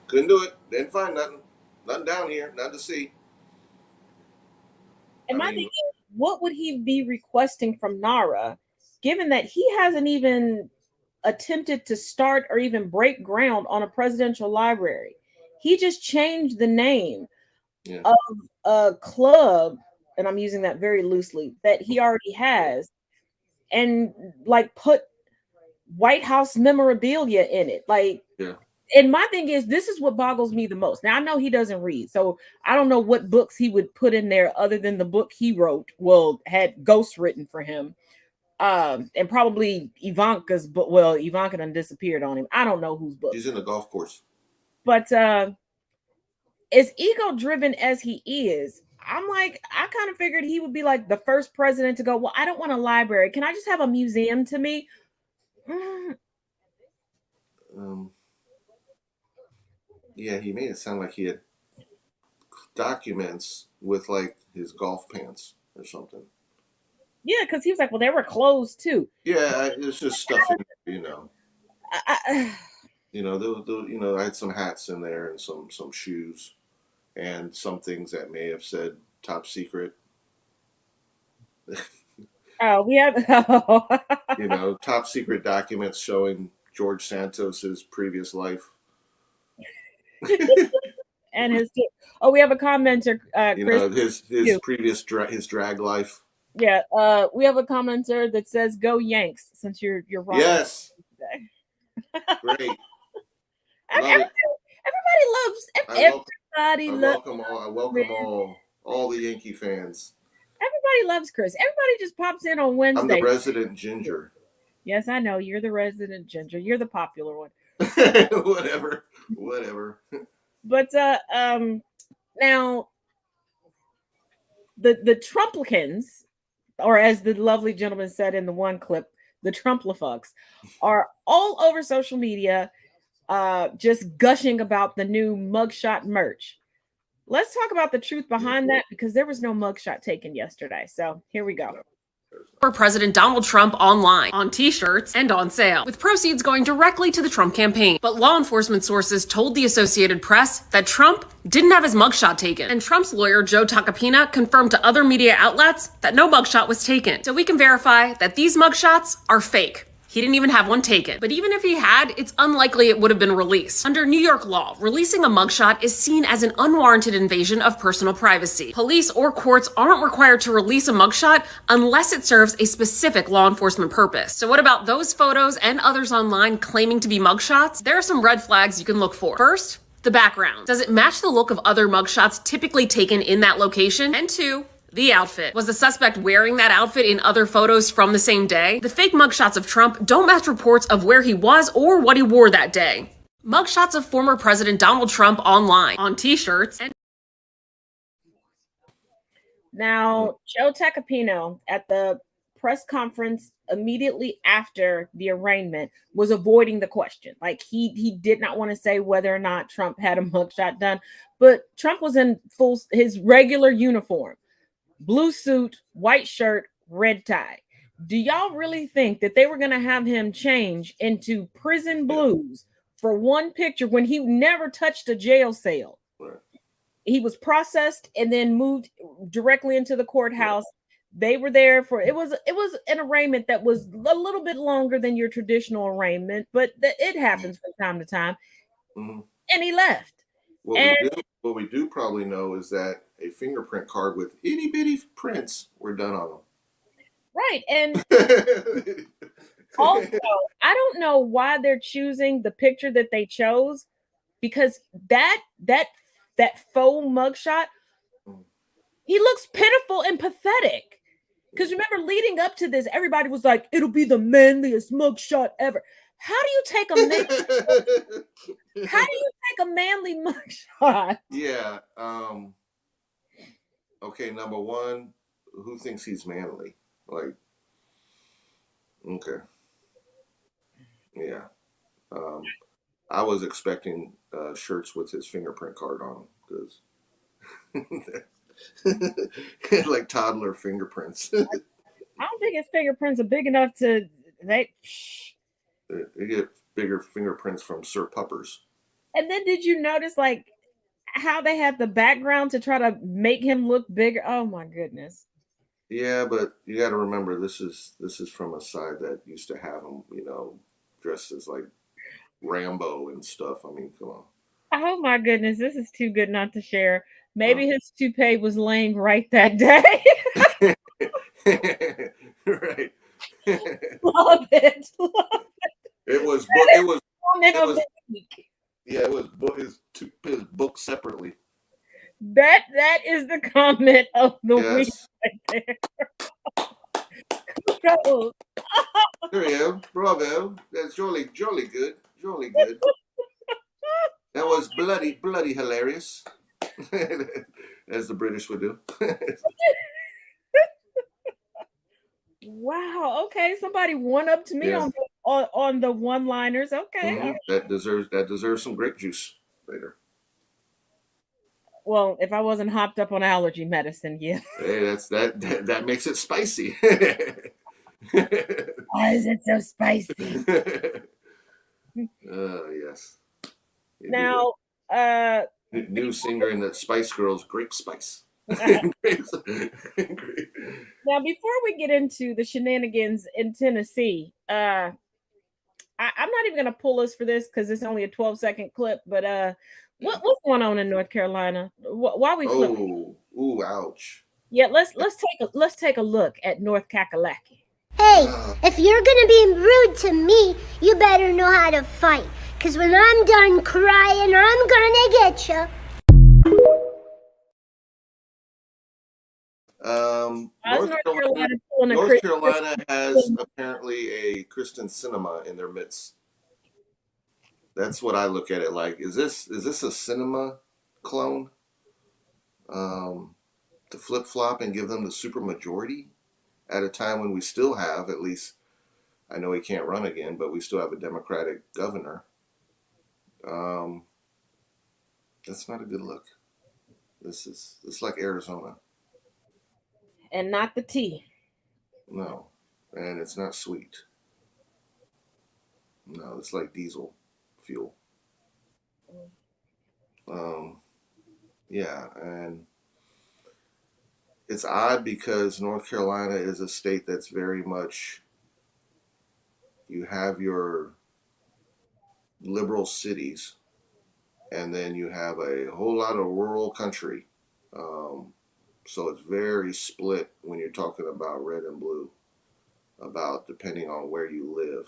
couldn't do it, didn't find nothing down here, nothing to see. And my thing is, what would he be requesting from NARA, given that he hasn't even attempted to start or even break ground on a presidential library? He just changed the name of a club, and I'm using that very loosely, that he already has, and like put White House memorabilia in it. Like, and my thing is, this is what boggles me the most. Now, I know he doesn't read, so I don't know what books he would put in there other than the book he wrote, had ghosts written for him. And probably Ivanka's book. Well, Ivanka done disappeared on him. I don't know whose book. He's in the golf course. But as ego-driven as he is, I'm like, I kind of figured he would be like the first president to go, well, I don't want a library. Can I just have a museum to me? Yeah, he made it sound like he had documents with like his golf pants or something. Yeah, because he was like, well, they were closed too. Yeah, it's just stuff in there, you know. I had some hats in there and some shoes and some things that may have said top secret. Oh, we have top secret documents showing George Santos's previous life. And his we have a commenter, You Chris. know, his previous his drag life. Yeah, we have a commenter that says "Go Yanks" since you're wrong. Yes. Today. Great. Everybody loves. Everybody loves. I welcome all the Yankee fans. Everybody loves Chris. Everybody just pops in on Wednesday. I'm the resident ginger. Yes, I know you're the resident ginger. You're the popular one. Whatever. But now the Trumplicans, or as the lovely gentleman said in the one clip, the Trumplifucks, are all over social media, just gushing about the new mugshot merch. Let's talk about the truth behind that, because there was no mugshot taken yesterday. So here we go. For President Donald Trump online, on t-shirts, and on sale, with proceeds going directly to the Trump campaign. But law enforcement sources told the Associated Press that Trump didn't have his mugshot taken, and Trump's lawyer Joe Tacopina confirmed to other media outlets that no mugshot was taken. So we can verify that these mugshots are fake. He didn't even have one taken. But even if he had, it's unlikely it would have been released. Under New York law, releasing a mugshot is seen as an unwarranted invasion of personal privacy. Police or courts aren't required to release a mugshot unless it serves a specific law enforcement purpose. So what about those photos and others online claiming to be mugshots? There are some red flags you can look for. First, the background. Does it match the look of other mugshots typically taken in that location? And two, the outfit. Was the suspect wearing that outfit in other photos from the same day? The fake mugshots of Trump don't match reports of where he was or what he wore that day. Mugshots of former President Donald Trump online, on t-shirts, and Now, Joe Tacopino at the press conference immediately after the arraignment was avoiding the question. Like he did not want to say whether or not Trump had a mugshot done, but Trump was in his regular uniform. Blue suit, white shirt, red tie. Do y'all really think that they were going to have him change into prison blues for one picture when he never touched a jail cell? Right. He was processed and then moved directly into the courthouse. They were there for it was an arraignment that was a little bit longer than your traditional arraignment, but it happens from time to time. Mm-hmm. And he left. What we do probably know is that a fingerprint card with itty bitty prints were done on them. Right. And also, I don't know why they're choosing the picture that they chose, because that faux mugshot, he looks pitiful and pathetic. Because remember, leading up to this, everybody was like, it'll be the manliest mugshot ever. How do you take a manly mugshot? Yeah. Okay, number one, who thinks he's manly? Like, okay. Yeah. I was expecting shirts with his fingerprint card on them, because like toddler fingerprints. I don't think his fingerprints are big enough to They get bigger fingerprints from Sir Puppers. And then did you notice like how they had the background to try to make him look bigger? Oh my goodness. Yeah, but you got to remember this is from a side that used to have him, dressed as like Rambo and stuff. I mean, come on. Oh my goodness, this is too good not to share. Maybe his toupee was laying right that day. Right. Love it. It was his book separately. That is the comment of the week right there. Kudos. There you go. Bravo. That's jolly good. Jolly good. That was bloody hilarious. As the British would do. Wow. Okay. Somebody one up to me on the one-liners. Okay. Mm-hmm. That deserves some grape juice later. Well, if I wasn't hopped up on allergy medicine, yeah. Hey, that makes it spicy. Why is it so spicy? Yes. Now, new singer in the Spice Girls, Grape Spice. Now, before we get into the shenanigans in Tennessee, I'm not even gonna pull us for this because it's only a 12-second clip. But what's going on in North Carolina? Why we flip? Oh, ooh, ouch. Yeah, let's take a look at North Kakalaki. Hey, if you're gonna be rude to me, you better know how to fight. Cause when I'm done crying, I'm gonna get you. North Carolina has apparently a Kristen Cinema in their midst. That's what I look at it like. Is this a cinema clone? To flip flop and give them the super majority at a time when we still have, at least I know he can't run again, but we still have a Democratic governor. That's not a good look. It's like Arizona. And not the tea. No, and it's not sweet. No, it's like diesel fuel. Yeah, and it's odd because North Carolina is a state that's very much, you have your liberal cities, and then you have a whole lot of rural country. So it's very split when you're talking about red and blue, about depending on where you live.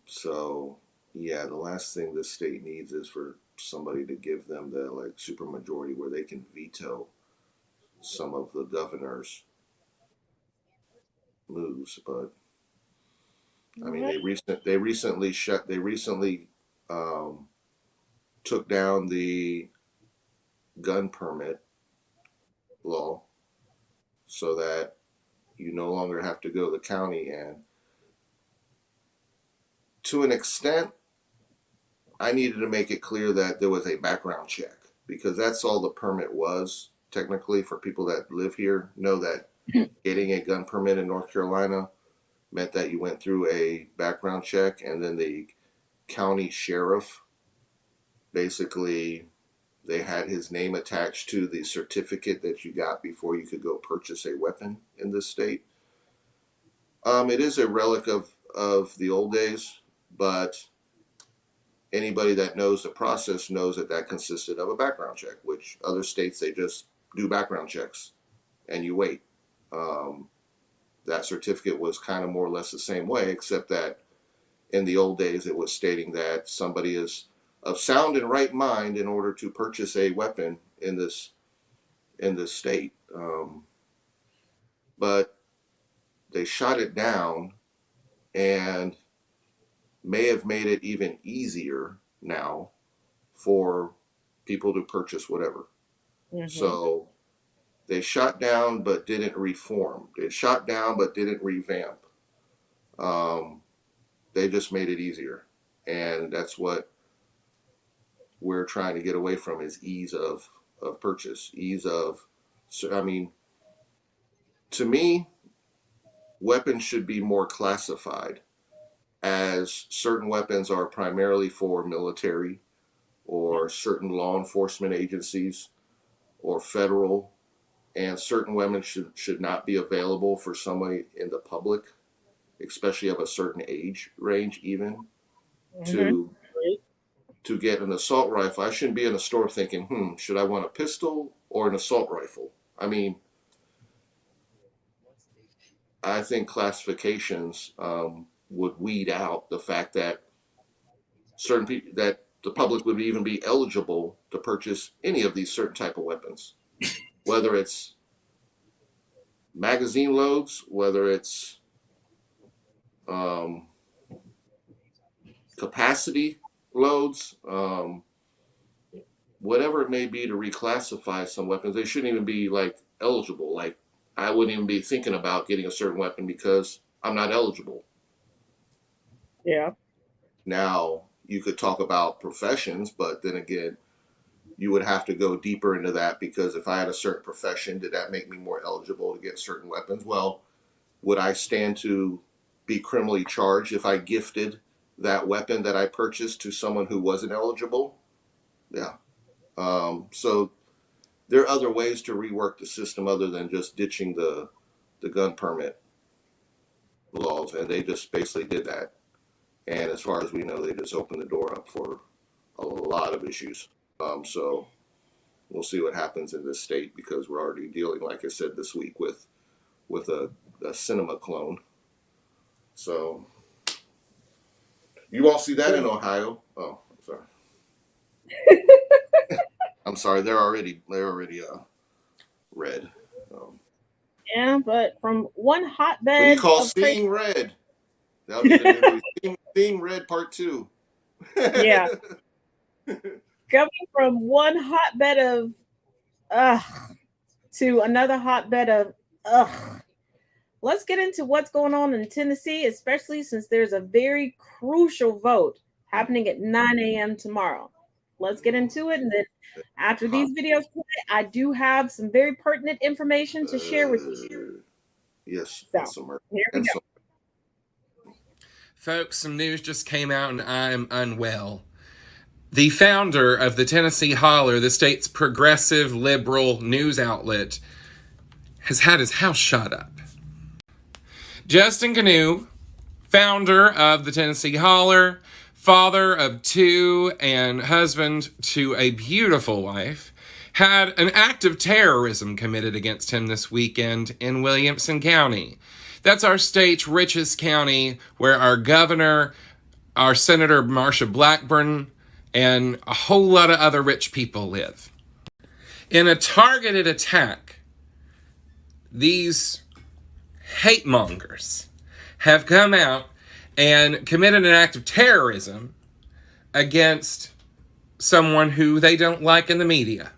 So yeah, the last thing this state needs is for somebody to give them the like super majority where they can veto some of the governor's moves. But I mean, they recently took down the gun permit law so that you no longer have to go to the county. And to an extent, I needed to make it clear that there was a background check, because that's all the permit was technically. For people that live here know that getting a gun permit in North Carolina meant that you went through a background check, and then the county sheriff, basically they had his name attached to the certificate that you got before you could go purchase a weapon in this state. It is a relic of the old days, but anybody that knows the process knows that that consisted of a background check, which other states, they just do background checks and you wait. That certificate was kind of more or less the same way, except that in the old days it was stating that somebody is of sound and right mind in order to purchase a weapon in this state. But they shot it down and may have made it even easier now for people to purchase whatever. Mm-hmm. So they shot down but didn't reform. They shot down but didn't revamp. They just made it easier. And that's what we're trying to get away from, is ease of purchase. I mean, to me, weapons should be more classified, as certain weapons are primarily for military or certain law enforcement agencies or federal, and certain weapons should not be available for somebody in the public, especially of a certain age range even. Mm-hmm. To get an assault rifle, I shouldn't be in a store thinking, should I want a pistol or an assault rifle? I mean, I think classifications would weed out the fact that certain people, that the public would even be eligible to purchase any of these certain type of weapons, whether it's magazine loads, whether it's capacity loads, whatever it may be, to reclassify some weapons. They shouldn't even be like eligible. Like, I wouldn't even be thinking about getting a certain weapon because I'm not eligible. Yeah. Now, you could talk about professions, but then again, you would have to go deeper into that, because if I had a certain profession, did that make me more eligible to get certain weapons? Well, would I stand to be criminally charged if I gifted that weapon that I purchased to someone who wasn't eligible? Yeah. So there are other ways to rework the system other than just ditching the gun permit. laws, and they just basically did that. And as far as we know, they just opened the door up for a lot of issues. So we'll see what happens in this state, because we're already dealing, like I said, this week with a cinema clone. So you all see that in Ohio? Oh, I'm sorry. I'm sorry. They're already red. Yeah, but from one What do hotbed you call of crazy, seeing red? That'll be the new movie. Seeing Red Part 2. yeah, coming from one hotbed of ugh to another hotbed of ugh. Let's get into what's going on in Tennessee, especially since there's a very crucial vote happening at 9 a.m. tomorrow. Let's get into it, and then after these videos play, I do have some very pertinent information to share with you. Yes, So, here we go. Folks, some news just came out and I'm unwell. The founder of the Tennessee Holler, the state's progressive liberal news outlet, has had his house shot up. Justin Canoe, founder of the Tennessee Holler, father of 2 and husband to a beautiful wife, had an act of terrorism committed against him this weekend in Williamson County. That's our state's richest county, where our governor, our Senator Marsha Blackburn, and a whole lot of other rich people live. In a targeted attack, these hate mongers have come out and committed an act of terrorism against someone who they don't like in the media.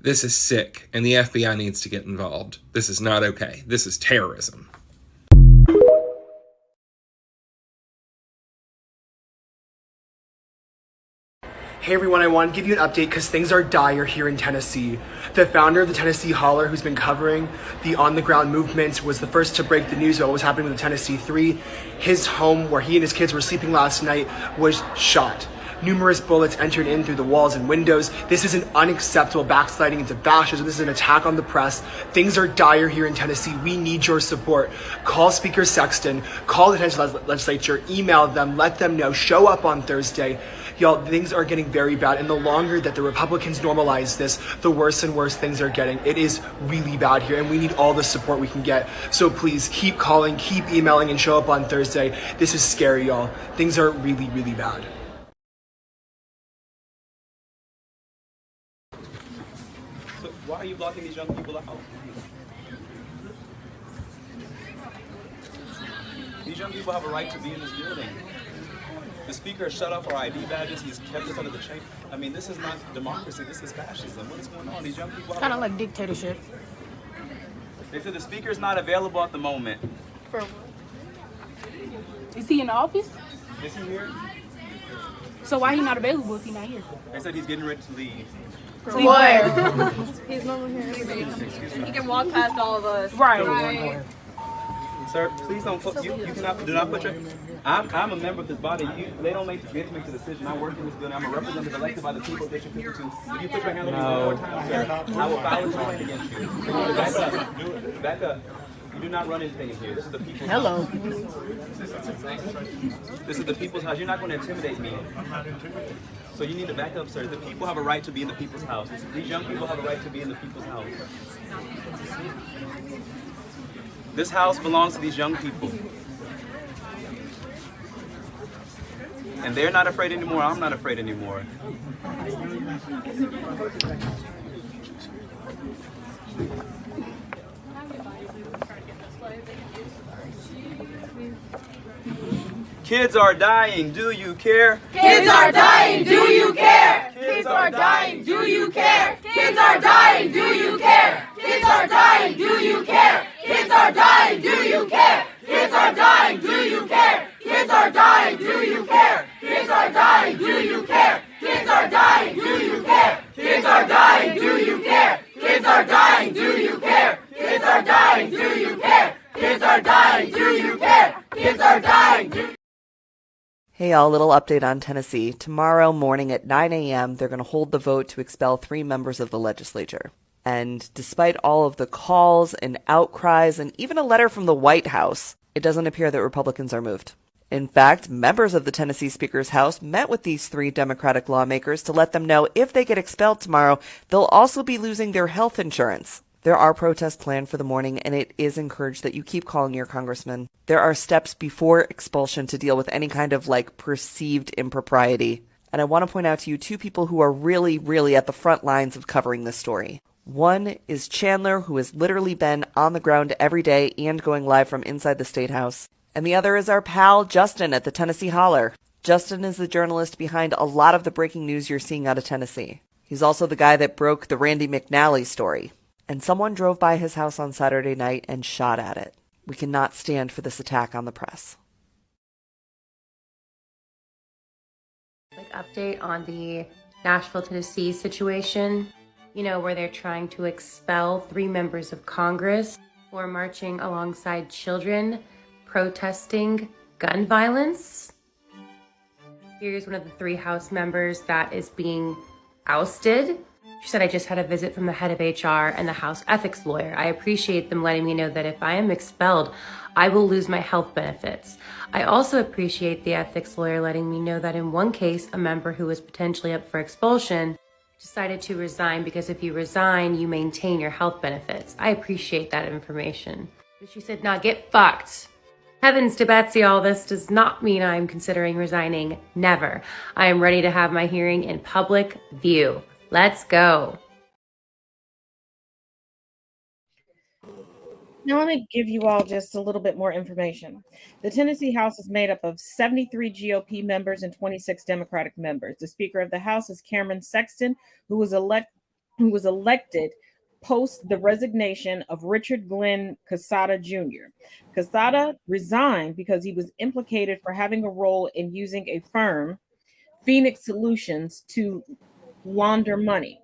This is sick, and the FBI needs to get involved. This is not okay. This is terrorism. Hey everyone, I want to give you an update because things are dire here in Tennessee. The founder of the Tennessee Holler, who's been covering the on-the-ground movement, was the first to break the news about what was happening with the Tennessee 3. His home, where he and his kids were sleeping last night, was shot. Numerous bullets entered in through the walls and windows. This is an unacceptable backsliding into fascism. This is an attack on the press. Things are dire here in Tennessee. We need your support. Call Speaker Sexton, call the Tennessee legislature, email them, let them know, show up on Thursday. Y'all, things are getting very bad, and the longer that the Republicans normalize this, the worse and worse things are getting. It is really bad here, and we need all the support we can get. So please, keep calling, keep emailing, and show up on Thursday. This is scary, y'all. Things are really, really bad. So why are you blocking these young people out? These young people have a right to be in this building. The speaker has shut off our ID badges. He's kept us under the chain. I mean, this is not democracy. This is fascism. What is going on? These young people. It's kind of like dictatorship. They said the speaker's not available at the moment. For is he in the office? Is he here? So why he not available if he not here? They said he's getting ready to leave. For what? He's not here. Excuse me. He can walk past all of us. Right. Sir, please don't. You cannot. Do not put your. I'm a member of this body. They don't get to make the decision. I work in this building. I'm a representative elected by the people that you put to. If you put your hand on me one more time, sir, I will file a complaint against you. Back up. Back up. You do not run anything in here. This is the people's house. This is the people's house. You're not going to intimidate me. So you need to back up, sir. The people have a right to be in the people's house. These young people have a right to be in the people's house. This house belongs to these young people. And they're not afraid anymore. I'm not afraid anymore. Kids are dying, do you care? Kids are dying, do you care? Kids are dying, do you care? Kids are dying, do you care? Kids are dying, do you care? Kids are dying, do you care? Kids are dying, do you care? Kids are dying, do you care? Kids are dying, do you care? Kids are dying, do you care? Kids are dying, do you care? Kids are dying, do you care? Kids are dying, do you care? Kids are dying, do you care? Kids are dying, do you care? Hey y'all, little update on Tennessee. Tomorrow morning at 9 a.m., they're going to hold the vote to expel 3 members of the legislature. And despite all of the calls and outcries and even a letter from the White House, it doesn't appear that Republicans are moved. In fact, members of the Tennessee Speaker's House met with these 3 Democratic lawmakers to let them know if they get expelled tomorrow, they'll also be losing their health insurance. There are protests planned for the morning, and it is encouraged that you keep calling your congressman. There are steps before expulsion to deal with any kind of perceived impropriety. And I want to point out to you 2 people who are really, really at the front lines of covering this story. One is Chandler, who has literally been on the ground every day and going live from inside the State House. And the other is our pal Justin at the Tennessee Holler. Justin is the journalist behind a lot of the breaking news you're seeing out of Tennessee. He's also the guy that broke the Randy McNally story. And someone drove by his house on Saturday night and shot at it. We cannot stand for this attack on the press. Quick update on the Nashville, Tennessee situation, where they're trying to expel 3 members of Congress for marching alongside children protesting gun violence. Here's one of the 3 House members that is being ousted. She said, I just had a visit from the head of HR and the House ethics lawyer. I appreciate them letting me know that if I am expelled, I will lose my health benefits. I also appreciate the ethics lawyer letting me know that in one case, a member who was potentially up for expulsion decided to resign because if you resign, you maintain your health benefits. I appreciate that information. But she said, nah, get fucked. Heavens to Betsy, all this does not mean I'm considering resigning. Never. I am ready to have my hearing in public view. Let's go. Now, let me give you all just a little bit more information. The Tennessee House is made up of 73 GOP members and 26 Democratic members. The Speaker of the House is Cameron Sexton, who was elected post the resignation of Richard Glenn Casada Jr. Casada resigned because he was implicated for having a role in using a firm, Phoenix Solutions, to launder money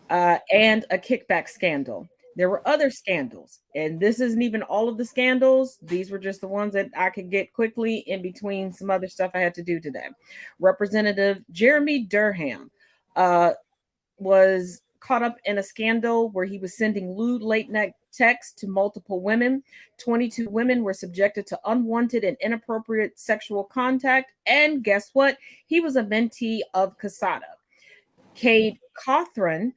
and a kickback scandal. There were other scandals, and this isn't even all of the scandals. These were just the ones that I could get quickly in between some other stuff I had to do today. Representative Jeremy Durham was caught up in a scandal where he was sending lewd late-night texts to multiple women. 22 women were subjected to unwanted and inappropriate sexual contact, and guess what? He was a mentee of Casada. Cade Cawthron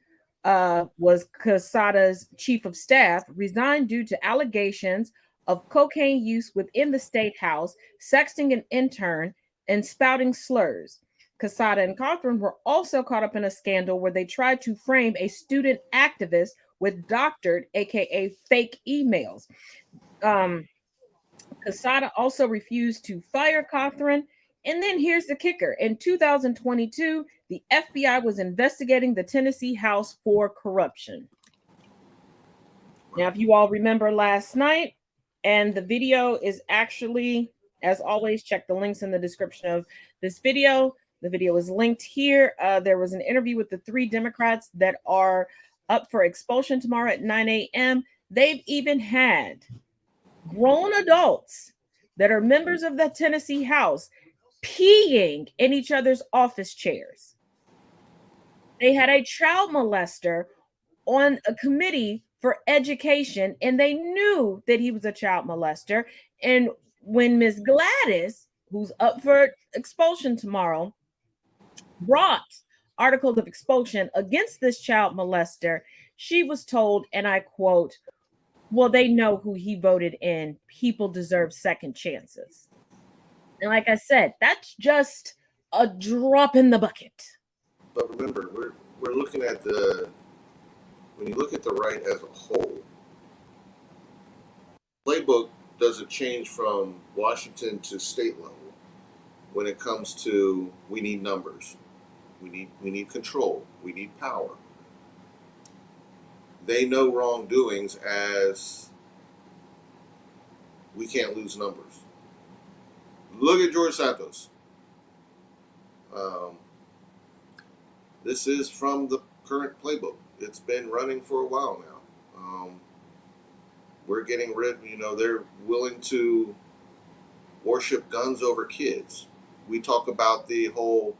was Casada's chief of staff, resigned due to allegations of cocaine use within the State House, sexting an intern, and spouting slurs. Casada and Cawthron were also caught up in a scandal where they tried to frame a student activist with doctored, aka fake emails. Casada also refused to fire Cawthron. And then here's the kicker. In 2022, the FBI was investigating the Tennessee House for corruption. Now, if you all remember last night, and the video is actually, as always, check the links in the description of this video. The video is linked here. There was an interview with the 3 Democrats that are up for expulsion tomorrow at 9 a.m. They've even had grown adults that are members of the Tennessee House peeing in each other's office chairs. They had a child molester on a committee for education, and they knew that he was a child molester. And when Ms. Gladys, who's up for expulsion tomorrow, brought articles of expulsion against this child molester, she was told, and I quote, well, they know who he voted in. People deserve second chances. And like I said, that's just a drop in the bucket. But remember, we're looking at when you look at the right as a whole, playbook doesn't change from Washington to state level when it comes to we need numbers, we need control, we need power. They know wrongdoings as we can't lose numbers. Look at George Santos. This is from the current playbook. It's been running for a while now. We're getting rid, they're willing to worship guns over kids. We talk about the whole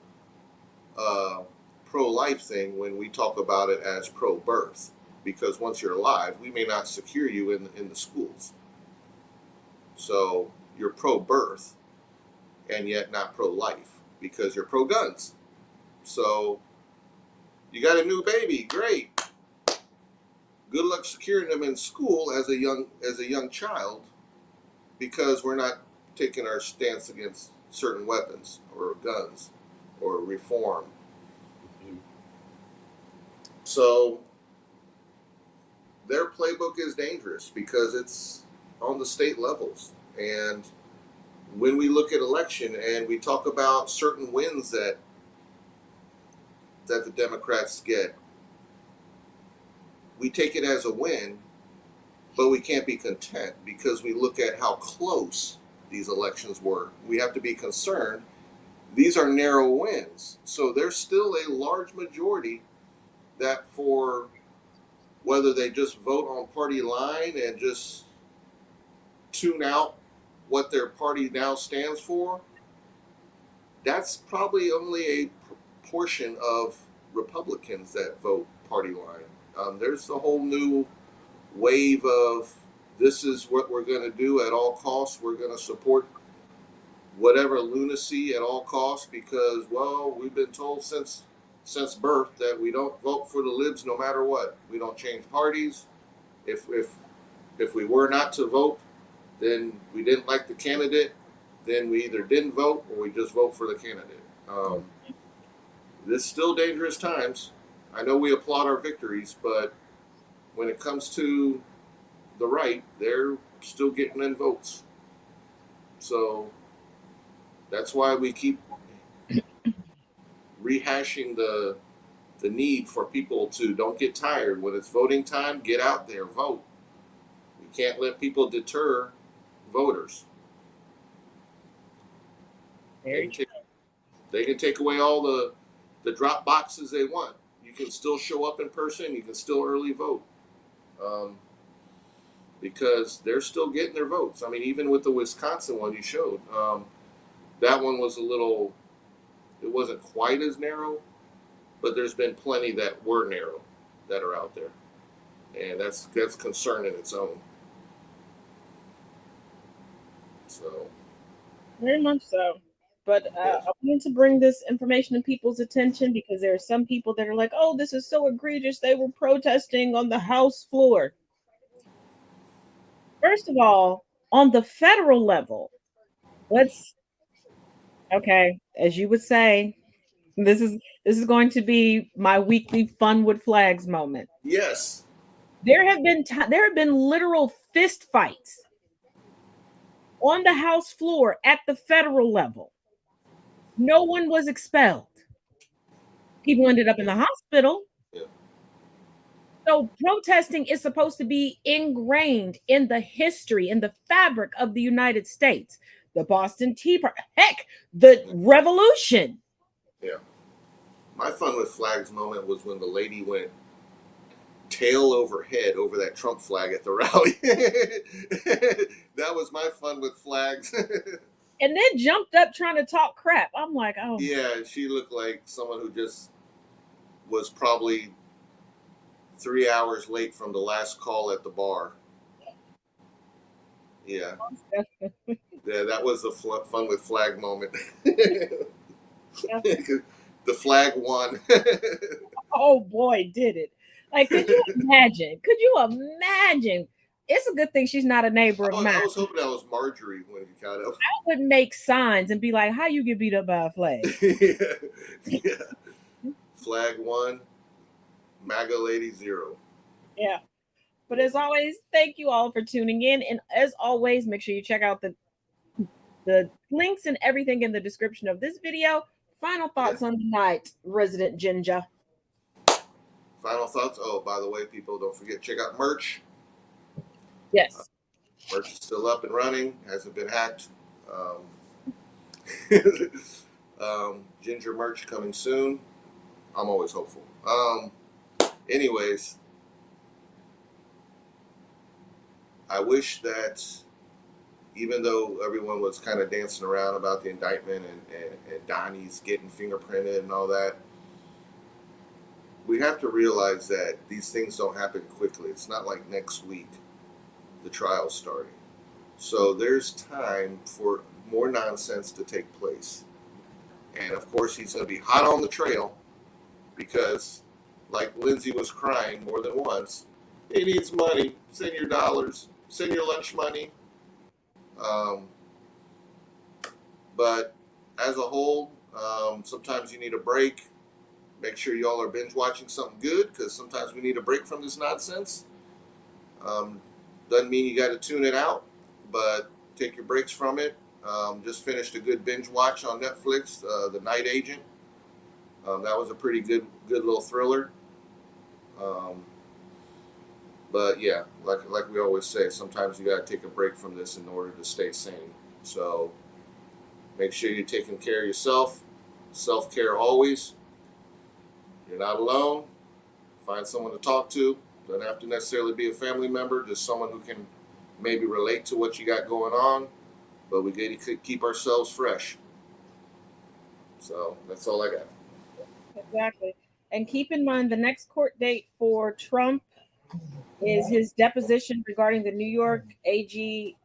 pro-life thing when we talk about it as pro-birth. because once you're alive, we may not secure you in the schools. So you're pro-birth and yet not pro-life because you're pro-guns. So you got a new baby, great. Good luck securing them in school as a young child, because we're not taking our stance against certain weapons or guns or reform. So their playbook is dangerous because it's on the state levels. And when we look at election and we talk about certain wins that the Democrats get, we take it as a win, but we can't be content because we look at how close these elections were. We have to be concerned. These are narrow wins. So there's still a large majority that, for whether they just vote on party line and just tune out what their party now stands for, that's probably only a portion of Republicans that vote party line. There's a whole new wave of, this is what we're going to do at all costs. We're going to support whatever lunacy at all costs because, well, we've been told since birth that we don't vote for the libs no matter what. We don't change parties. If we were not to vote, then we didn't like the candidate, then we either didn't vote or we just vote for the candidate. This is still dangerous times. I know we applaud our victories, but when it comes to the right, they're still getting in votes. So that's why we keep rehashing the need for people to don't get tired. When it's voting time, get out there, vote. We can't let people deter voters. They can take away all the drop boxes they want. You can still show up in person. You can still early vote. Because they're still getting their votes. I mean, even with the Wisconsin one you showed, that one was it wasn't quite as narrow, but there's been plenty that were narrow that are out there. And that's concern in its own. So. Very much so. But I wanted to bring this information to people's attention because there are some people that are like, oh, this is so egregious. They were protesting on the House floor. First of all, on the federal level, as you would say, this is going to be my weekly fun with flags moment. Yes. There have been literal fist fights on the House floor at the federal level. No one was expelled. People ended up in the hospital. Yeah. So protesting is supposed to be ingrained in the history, in the fabric of the United States. The Boston Tea Party, heck, the Revolution. Yeah. My fun with flags moment was when the lady went tail over head over that Trump flag at the rally. That was my fun with flags. And then jumped up trying to talk crap. I'm like, oh. Yeah, she looked like someone who just was probably 3 hours late from the last call at the bar. Yeah. Yeah, that was the fun with flag moment. The flag won. Oh boy, did it. Like, could you imagine? It's a good thing she's not a neighbor of mine. I was hoping that was Marjorie when he got up. I would make signs and be like, how you get beat up by a flag? Yeah. Flag 1, MAGA lady 0. Yeah. But as always, thank you all for tuning in. And as always, make sure you check out the links and everything in the description of this video. Final thoughts on the night, Resident Ginger. Final thoughts. Oh, by the way, people, don't forget, check out merch. Yes. Merch is still up and running. Hasn't been hacked. Ginger merch coming soon. I'm always hopeful. Anyways, I wish that even though everyone was kind of dancing around about the indictment and Donnie's getting fingerprinted and all that, we have to realize that these things don't happen quickly. It's not like next week the trial's starting. So there's time for more nonsense to take place. And of course, he's going to be hot on the trail because, like Lindsay was crying more than once, he needs money. Send your dollars. Send your lunch money. But as a whole, sometimes you need a break. Make sure y'all are binge watching something good, because sometimes we need a break from this nonsense. Doesn't mean you got to tune it out, but take your breaks from it. Just finished a good binge watch on Netflix, The Night Agent. That was a pretty good little thriller. But yeah, like we always say, sometimes you got to take a break from this in order to stay sane. So make sure you're taking care of yourself. Self-care always. You're not alone. Find someone to talk to. Doesn't have to necessarily be a family member, just someone who can maybe relate to what you got going on. But we got to keep ourselves fresh. So that's all I got. Exactly. And keep in mind, the next court date for Trump is his deposition regarding the New York AG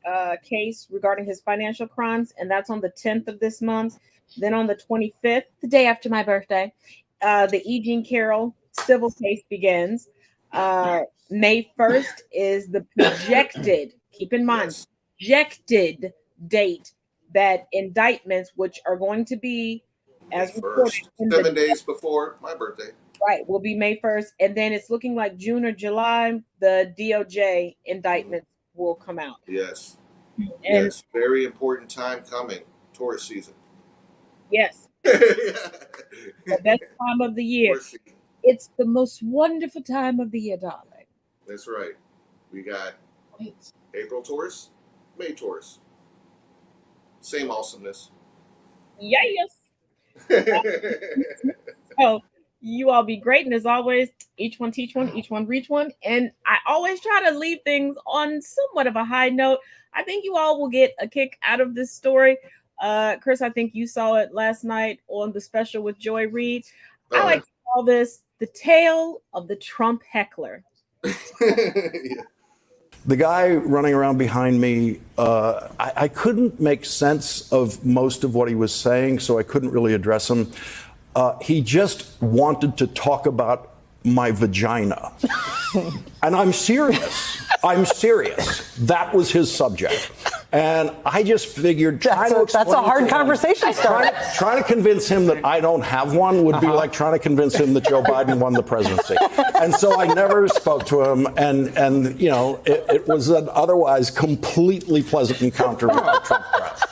case regarding his financial crimes, and that's on the 10th of this month. Then on the 25th, the day after my birthday, the E. Jean Carroll civil case begins. May 1st is the projected, keep in mind, projected date that indictments, which are going to be, as reported, 7 days before my birthday. Right, will be May 1st. And then it's looking like June or July, the DOJ indictments will come out. Yes. And yes, very important time coming. Tourist season. Yes. The best time of the year. It's the most wonderful time of the year, darling. That's right. We got April Taurus, May Taurus. Same awesomeness. Yes. So you all be great. And as always, each one teach one, each one reach one. And I always try to leave things on somewhat of a high note. I think you all will get a kick out of this story. Chris, I think you saw it last night on the special with Joy Reid. I like to call this the tale of the Trump heckler. The guy running around behind me, I couldn't make sense of most of what he was saying, so I couldn't really address him. He just wanted to talk about my vagina. And I'm serious. I'm serious. That was his subject. And I just figured that's a hard conversation starter. Trying to convince him that I don't have one would be like trying to convince him that Joe Biden won the presidency. And so I never spoke to him. And you know, it was an otherwise completely pleasant encounter with the Trump press.